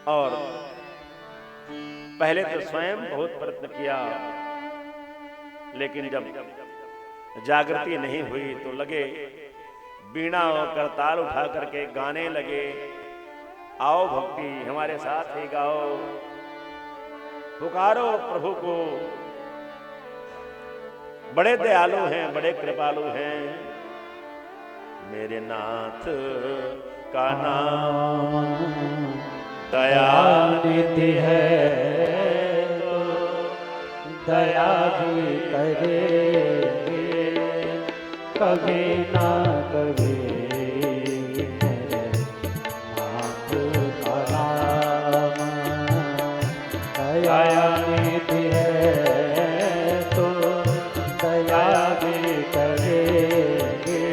और पहले तो स्वयं बहुत प्रयत्न किया, लेकिन जब जागृति नहीं हुई तो लगे बीणा और करताल उठा करके गाने लगे, आओ भक्ति हमारे साथ ही गाओ, पुकारो प्रभु को, बड़े दयालु हैं, बड़े कृपालु हैं। मेरे नाथ का नाम दयानिधि है, तो दया भी करेंगे कभी ना कभी। नाथ का नाम दयानिधि है, तो दया भी करेंगे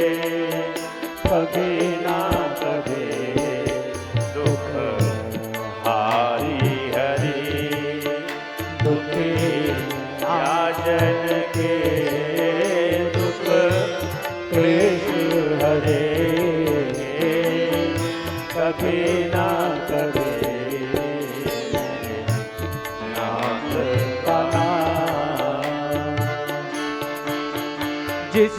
कभी ना कभी। दुख हारी हरि दुखी याजन के, दुख क्लेश हरे कभी ना कभी। नाथ का नाम जिस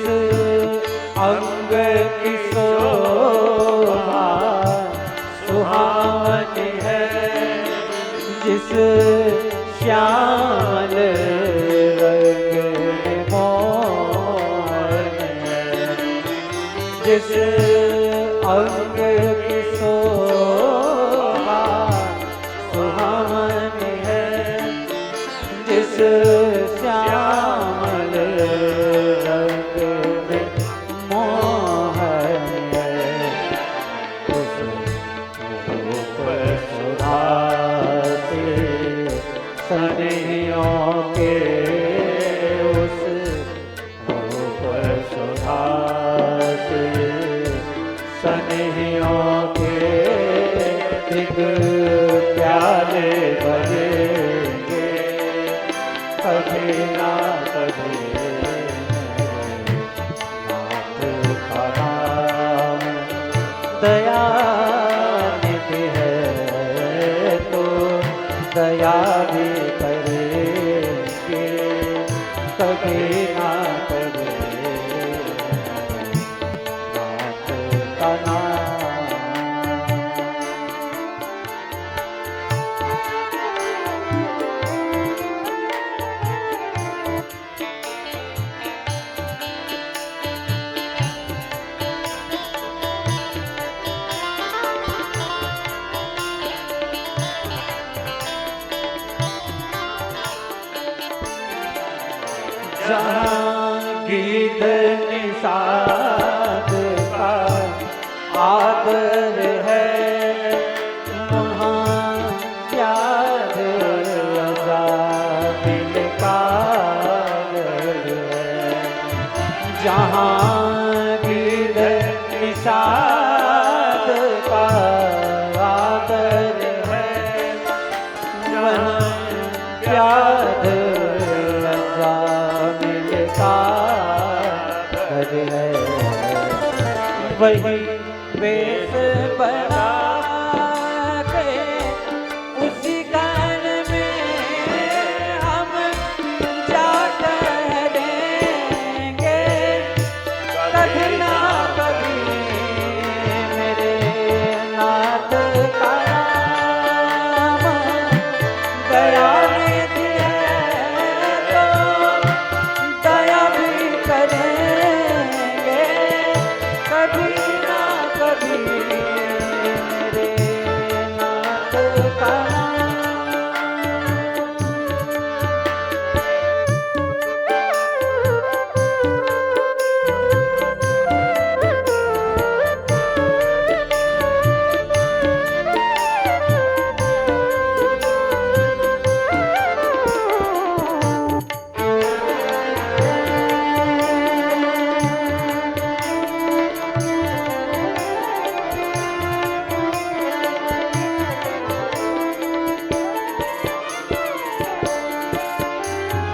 अंग की शोभा सुहावनी है, जिस श्यामल रंग में मोहन है, जिस अंग की शोभा सुहावनी है, जिस श्यामल रंग में मोहन है, उस रूप सुधा से सनहियों के, उस रूप सुधा से सनहियों के दिग प्याले बजेंगे कभी ना कभी। नाथ का नाम दयानिधि है, तो दया भी करेंगे कभी ना कभी। नाथ का नाम जहाँ गीत निषाद का आदर है, वहाँ याद अजामिल का आदर है। जहाँ गीत निषाद का आदर है, वहाँ याद अजामिल का आदर है। वही वेश बना के उसी गान में हम जा ठहरेंगे, कभी ना कभी मेरे नाथ का नाम दया निधि है, तो दया भी करेंगे कभी ना कभी मेरे नाथ का नाम।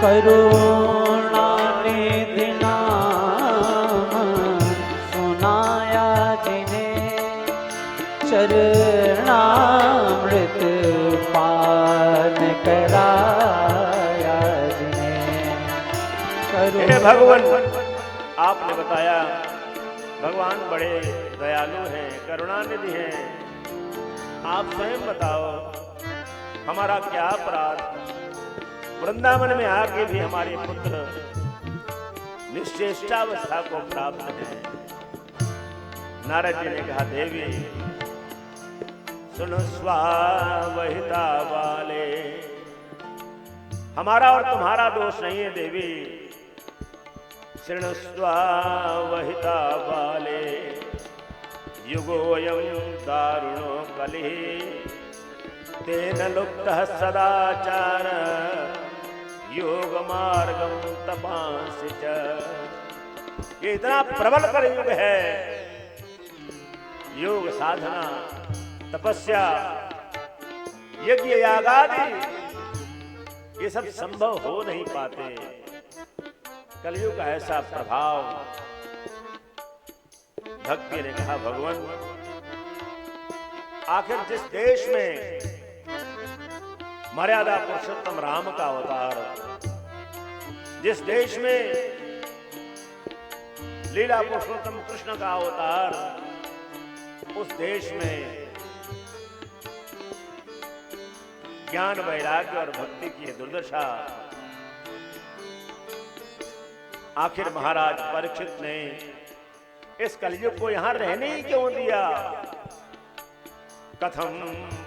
करुणा निधि नाम सुनाया जिन्हें, चरणामृत पान कराया जिन्हें। हे भगवान, आपने बताया भगवान बड़े दयालु हैं, करुणानिधि हैं। आप स्वयं बताओ हमारा क्या अपराध, वृंदावन में आके भी हमारे पुत्र निश्चेष्टावस्था को प्राप्त है। नारद जी ने कहा देवी सुनो स्वावहिता वाले, हमारा और तुम्हारा दोष नहीं है देवी। शृणु स्वावहिता वाले, युगोऽयं दारुणो कलिः, तेन लुप्तः सदाचार, योग मार्गम तपांसि च। ये इतना प्रबल कलयुग है, योग साधना तपस्या यज्ञ यागादि ये सब संभव हो नहीं पाते। कलयुग का ऐसा प्रभाव। भक्ति ने कहा भगवान आखिर जिस देश में मर्यादा पुरुषोत्तम राम का अवतार, जिस देश में लीला पुरुषोत्तम कृष्ण का अवतार, उस देश में ज्ञान वैराग्य और भक्ति की दुर्दशा। आखिर महाराज परीक्षित ने इस कलयुग को यहां रहने ही क्यों दिया? कथम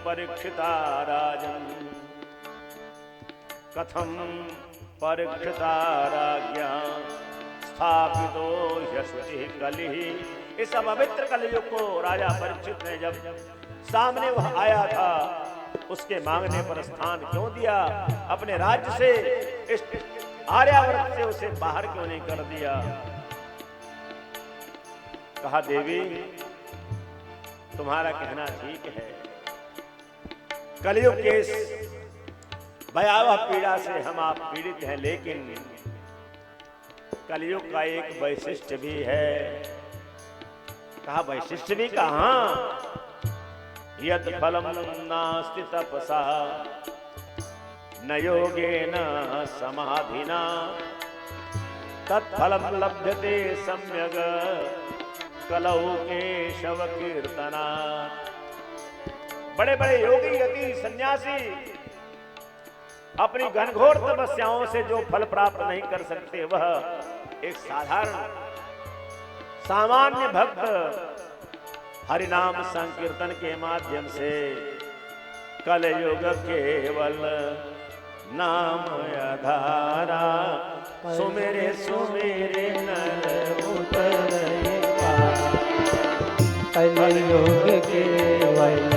परीक्षिता राजन, कथम परीक्षिता राज्ञा स्थापितो ह्यशुचिः कलिः। इस अपवित्र कलयुग को राजा परीक्षित ने जब सामने वह आया था, उसके मांगने पर स्थान क्यों दिया? अपने राज्य से, इस आर्यावर्त से उसे बाहर क्यों नहीं कर दिया? कहा देवी तुम्हारा कहना ठीक है, कलयुग के इस भयावह पीड़ा से हम आप पीड़ित हैं, लेकिन कलयुग का एक वैशिष्ट्य भी है। कहा वैशिष्ट्य भी कहां? यत् फलम नास्ति तपसा न योगेन समाधिना तत्फलम लभ्यते सम्यग कलौ केशव कीर्तना। बड़े बड़े योगी यति सन्यासी अपनी घनघोर तपस्याओं से जो फल प्राप्त नहीं कर सकते, वह एक साधारण सामान्य भक्त हरिनाम संकीर्तन के माध्यम से कलयुग केवल नाम आधारा, सुमेरे सुमेरे नर उतरे पार। कलयुग केवल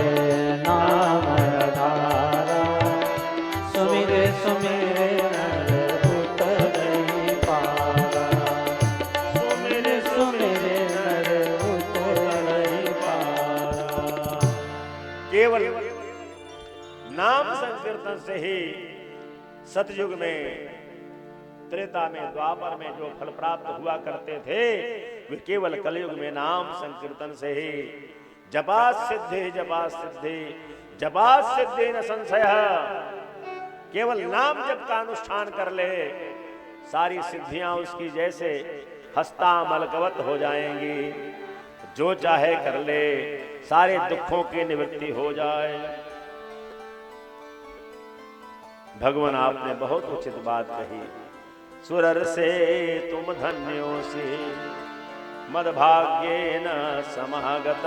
नाम आधारा, सुमिरे सुमिरे नर उतरे पार। सुमिरे सुमिरे नर उतरे पार। केवल नाम संकीर्तन से ही सतयुग में, त्रेता में, द्वापर में जो फल प्राप्त हुआ करते थे, वे केवल कलयुग में नाम संकीर्तन से ही। जपा सिद्धि जपा सिद्धि जपा सिद्धि न संशय। केवल नाम जप का अनुष्ठान कर ले, सारी सिद्धियां उसकी जैसे हस्तामलकवत हो जाएंगी। जो चाहे कर ले, सारे दुखों की निवृत्ति हो जाए। भगवान आपने बहुत उचित बात कही। सुरर से तुम धन्यों से मदभाग्येन समागत,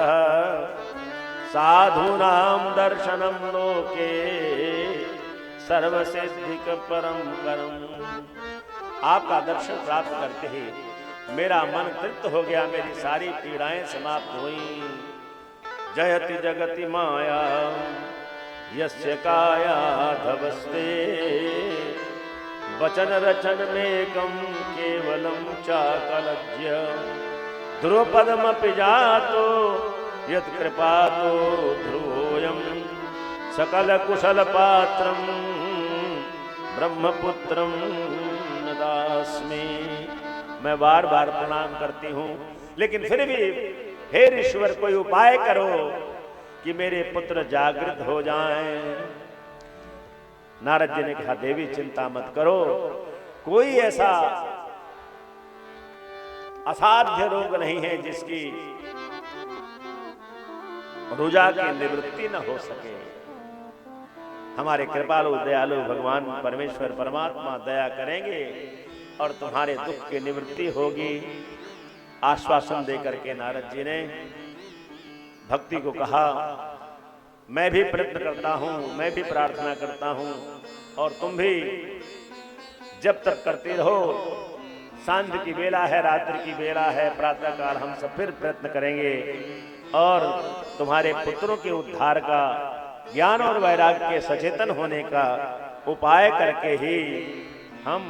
साधूनां दर्शनम लोके सर्वसिद्धिक परम परम। आपका दर्शन प्राप्त करते ही मेरा मन तृप्त हो गया, मेरी सारी पीड़ाएं समाप्त हुई। जयति जगति माया यस्य काया धवस्ते, वचन रचन में कम केवलम चाकलज्य। ध्रुवपदमपि जातो यत् कृपातो ध्रुवोऽयं, सकल कुशल पात्रम ब्रह्मपुत्रम नदास्मि। मैं बार बार प्रणाम करती हूँ, लेकिन फिर भी हे ईश्वर कोई उपाय करो कि मेरे पुत्र जागृत हो जाएं। नारद जी ने कहा, देवी चिंता मत करो, कोई ऐसा असाध्य रोग नहीं है जिसकी रुजा की निवृत्ति न हो सके। हमारे कृपालु दयालु भगवान परमेश्वर परमात्मा दया करेंगे और तुम्हारे दुख की निवृत्ति होगी। आश्वासन देकर के नारद जी ने भक्ति को कहा, मैं भी प्रयत्न करता हूं, मैं भी प्रार्थना करता हूं, और तुम भी जब तक करते रहो। सांझ की बेला है, रात्रि की बेला है, प्रातः काल हम सब फिर प्रयत्न करेंगे और तुम्हारे पुत्रों के उद्धार का, ज्ञान और वैराग्य के सचेतन होने का उपाय करके ही हम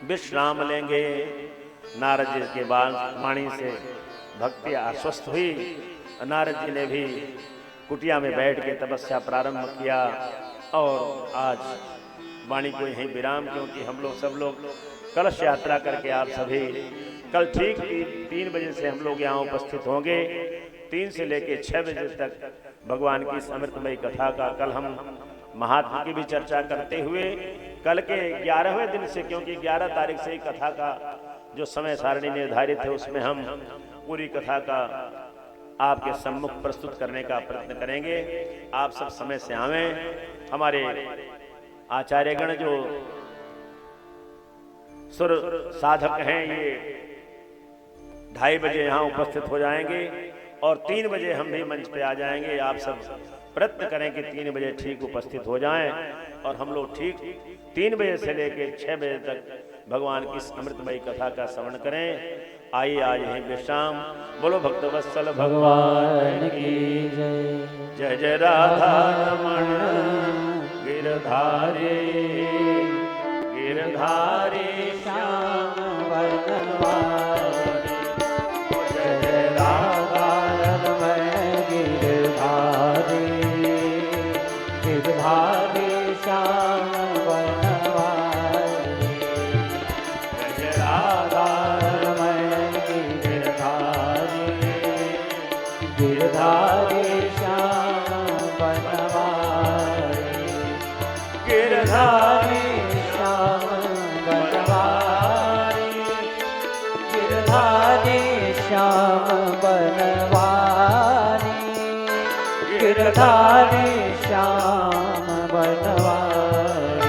विश्राम लेंगे। नारद जी के वाणी से भक्ति आश्वस्त हुई। नारद जी ने भी कुटिया में बैठ के तपस्या प्रारंभ किया और आज वाणी को यहीं विराम, क्योंकि हम लोग सब लोग कलश यात्रा करके आप सभी कल ठीक 3 बजे से हम लोग यहाँ उपस्थित होंगे। 3 से लेकर 6 बजे तक भगवान की अमृतमयी कथा का कल हम महात्मा की भी चर्चा करते हुए कल के 11वें दिन से, क्योंकि 11 तारीख से ही कथा का जो समय सारणी निर्धारित है उसमें हम पूरी कथा का आपके सम्मुख प्रस्तुत करने का प्रयत्न करेंगे। आप सब समय से आवें। हमारे आचार्यगण जो सुर साधक हैं, ये 2:30 बजे यहाँ उपस्थित हो जाएंगे और 3 बजे हम भी मंच पे आ जाएंगे। आप सब प्रयत्न करें कि 3 बजे ठीक उपस्थित हो जाएं और हम लोग ठीक 3 बजे से लेकर 6 बजे तक भगवान की अमृतमयी कथा का श्रवण करें। आइए आज यहीं विश्राम। बोलो भक्तवत्सल भगवान की जय। जय जय राधा रमण गिरधारी गिरधारी श्याम वनवारी। जय जय राधा रमण गिरधारी गिरधारी श्याम वनवारी। जय जय राधा गिरधारी श्याम बनवारी। गिरधारी श्याम बनवारी। गिरधारी श्याम बनवारी। गिरधारी श्याम बनवारी।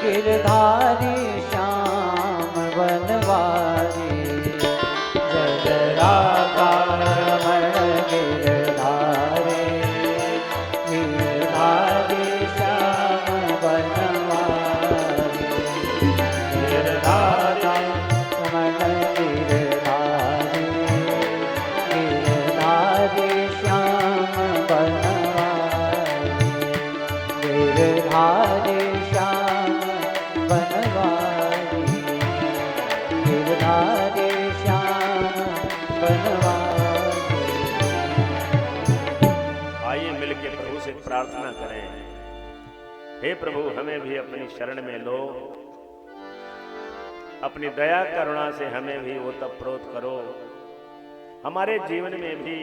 गिरधारी श्याम बनवारी। जय जय राधा रमण गिरधारी गिरधारी श्याम बनवारी। बिहारी श्याम बनवारी। आइए मिलके प्रभु से प्रार्थना करें, हे प्रभु हमें भी अपनी शरण में लो, अपनी दया करुणा से हमें भी ओतप्रोत करो, हमारे जीवन में भी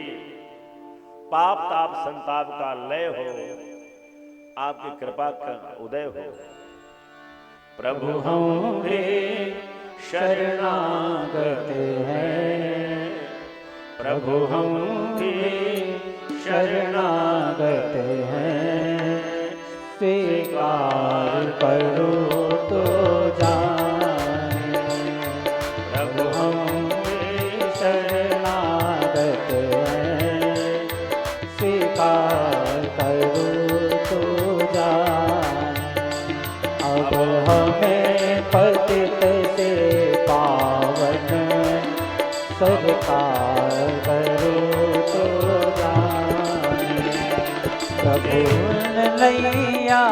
पाप ताप संताप का लय हो, आपकी कृपा का उदय हो। प्रभु हम भी शरणागत हैं, प्रभु हम भी शरणागत हैं, स्वीकार करो तो जाने। प्रभु हम भी शरणागत हैं, स्वीकार करो तो जाने। अब हमें पतित से पावन सत्कार करो तो जाने। प्रभु नैया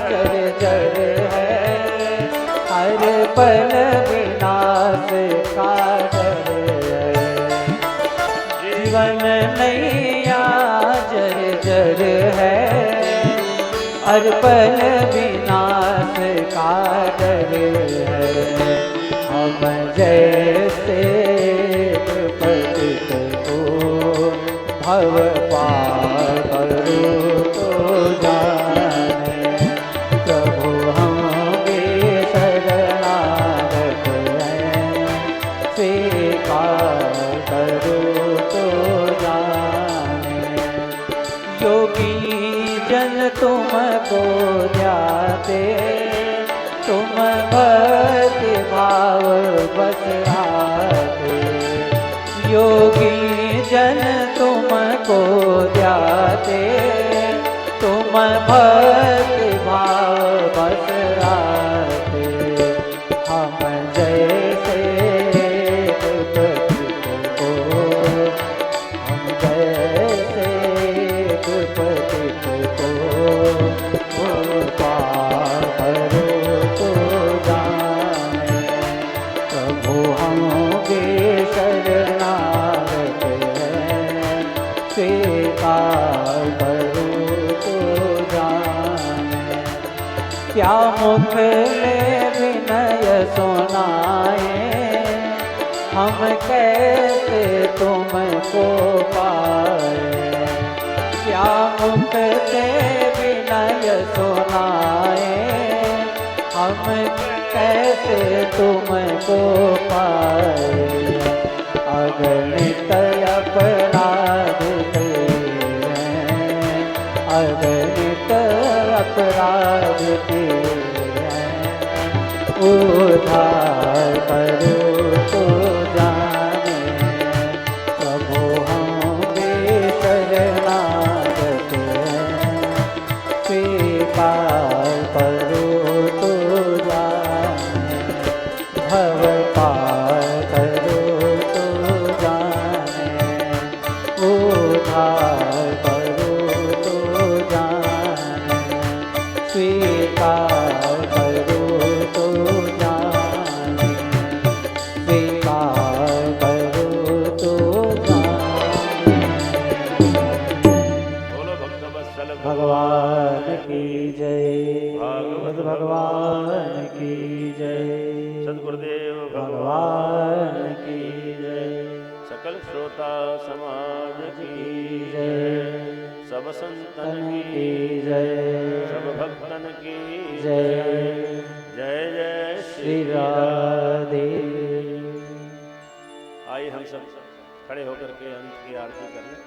जर जर है, हर पल विनाश का डर है। जीवन नैया जर जर है, हर पल विनाश का डर है। हम जैसे पतित को भव पार करो तो जाने। प्रभु हम भी शरणागत हैं, स्वीकार करो तो जाने। योगी जन तुमको ध्याते, तुम भक्ति भाव बस आते। योगी जन तुमको ध्याते, तुम भक्ति भाव बस आते। हम जैसे पतित को, हम जैसे पतित को पार करो तो जाने। प्रभु हम भी शरणागत हैं, स्वीकार करो तो जाने। क्या मुख में विनय सुनाए, हम कैसे तुमको पाए। क्या मुख से विनय सुनाए, हम कैसे तुमको पाए। अगणित अपराध हैं, अगणित अपराध हैं, उद्धार करो तो जाने। प्रभु हम भी शरणागत हैं, स्वीकार करो तो जाने। भव पार करो तो जाने, उद्धार करो तो जाने। स्वीकार करो तो जाने, स्वीकार करो तो जाने। बोलो भक्त वत्सल भगवान की जय, भागवत भगवान की जय, सद्गुरुदेव भगवान की जय, सकल श्रोता समाज की जय, सब संतन तन की की जय, सब भक्तन की जय। जय जय श्री राधे। आइए हम सब खड़े होकर के अंत की आरती करें।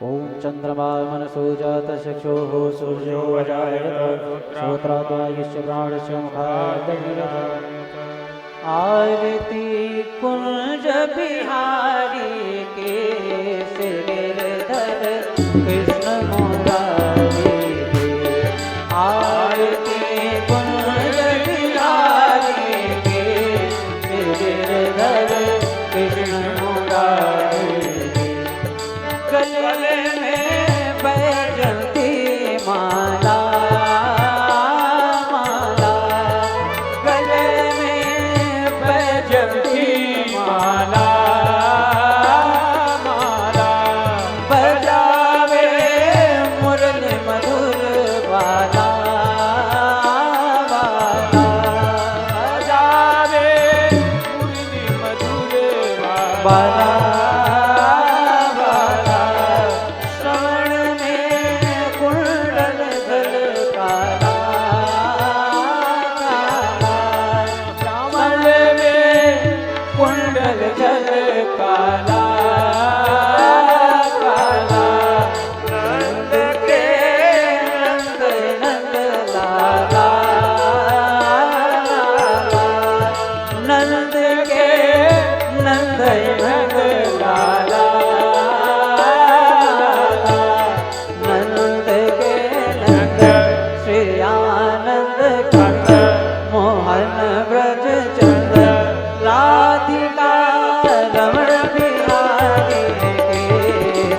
ओम चंद्रमा मनसो जात चक्षुः सूर्यो अजायत श्रोत्राद्वायुश्च प्राणश्च मुखादनिरत। आरती कुंज बिहारी के गिरधर कृष्ण मुरारी के। आरती कुंज बिहारी के गिरधर कृष्ण मुरारी के। गले में बैजंती माला, माला गले में जपती माला माला बजावे मुरली मधुर बाला बाला बजावे मुरली मधुर बाला बाला श्रवण में कुंडल झलकाला श्यामल में कुंडल झलकाला काला नंद के नंद नंद लाला नंद के नंद नंद लाला नंद के नंद श्री आनंद कंद मोहन ब्रज चंद राधिका रमण बिहारी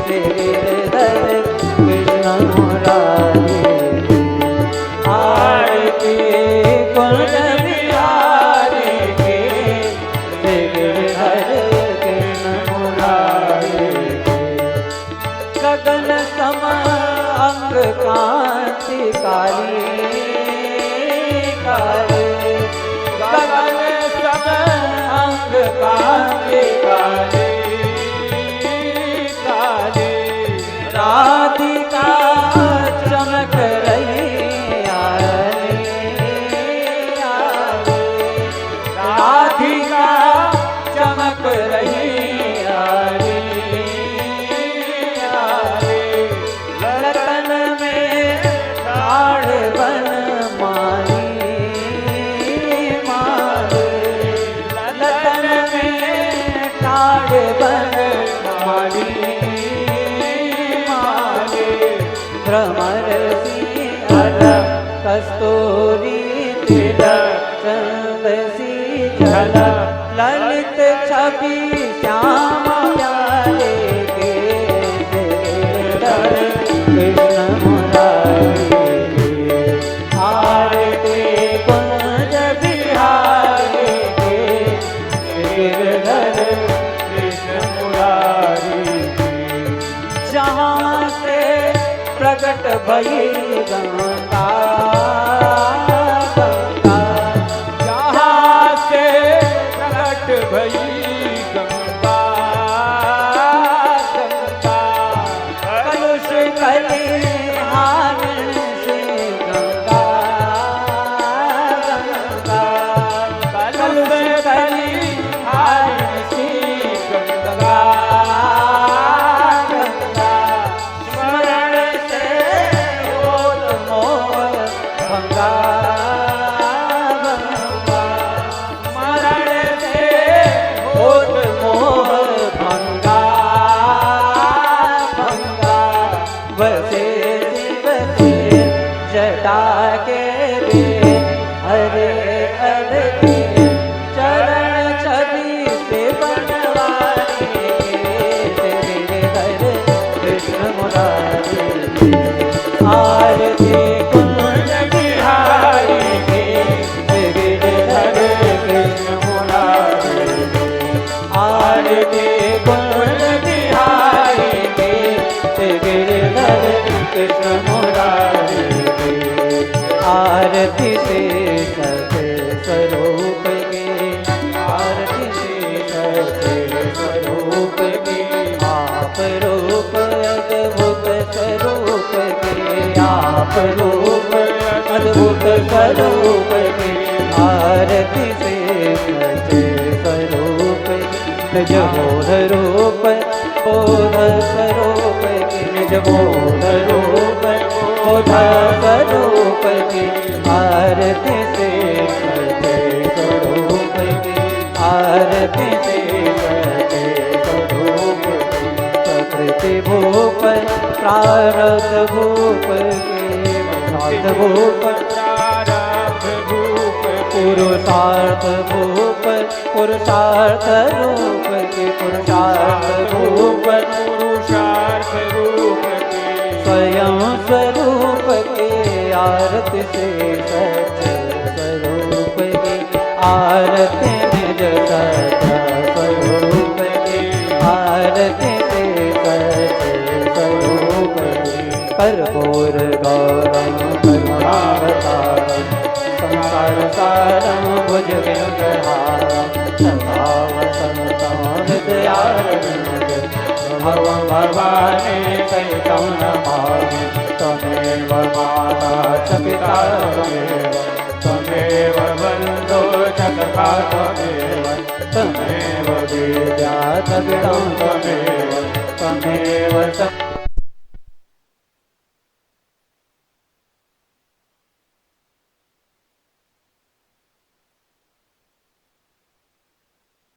के गिरधर कृष्ण मुरारी आरती कुंज बिहारी के गिरधर कृष्ण मुरारी गगन सम अंग कांति काली काली गगन सम अंग कांति काली काली राधिका चमक रही आली आली राधिका चमक रही आली आली ललन में ठाड़ बन माली माली ललन में ठाड़ बन माली माली भ्रमर सी अलग कस्तूरी तिलक चंद सी झलक ललित छवि श्याम प्यारे के गिरधर कृष्ण मुरारी आरती कुंज बिहारी के गिरधर कृष्ण मुरारी जहाँ से प्रकट भई गंगा गंगा जहाँ से प्रकट भई गंगा गंगा कलुष कली हारण से गंगा गंगा कलुष कली हारण से गंगा गंगा स्मरण से ओत मोह भंगा भंगा स्मरण से ओत मोह भंगा भंगा बसे शिव से जटा के रे हरे अदति चरण छवि से बनवारी के गिरधर कृष्ण मुरारी आरती कुंज बिहारी के गिरधर कृष्ण मुरारी आरती कुंज बिहारी के गिरधर कृष्ण मुरारी आरती से सत्य स्वरूप के आरती से सत्य स्वरूप के आप रूप अद्भुत स्वरूप के आप रूप अद्भुत स्वरूप के आरती से सत्य स्वरूप निज बोध रूप बोध स्वरूप के निज बोध रूप बोध स्वरूप के आरती से सत्य स्वरूप के आरती से सत्य स्वरूप प्रकृति भूप प्रारब्ध भूप के भूप प्रारब्ध भूप पुरुषार्थ भूप पुरुषार्थ रूप के पुरुषार्थ भूप पुरुषार्थ रूप के स्वयं स्वरूप के आरती से सत्य स्वरूप के आरती निज गौरं करुणावतारं संसारसारं भुजगेन्द्रहारं सदा वसन्तं हृदयारविन्दे भवं भवानी सहितं नमामि त्वमेव माता च पिता त्वमेव बन्धो च सखा त्वमेव विद्या च गुरुं त्वमेव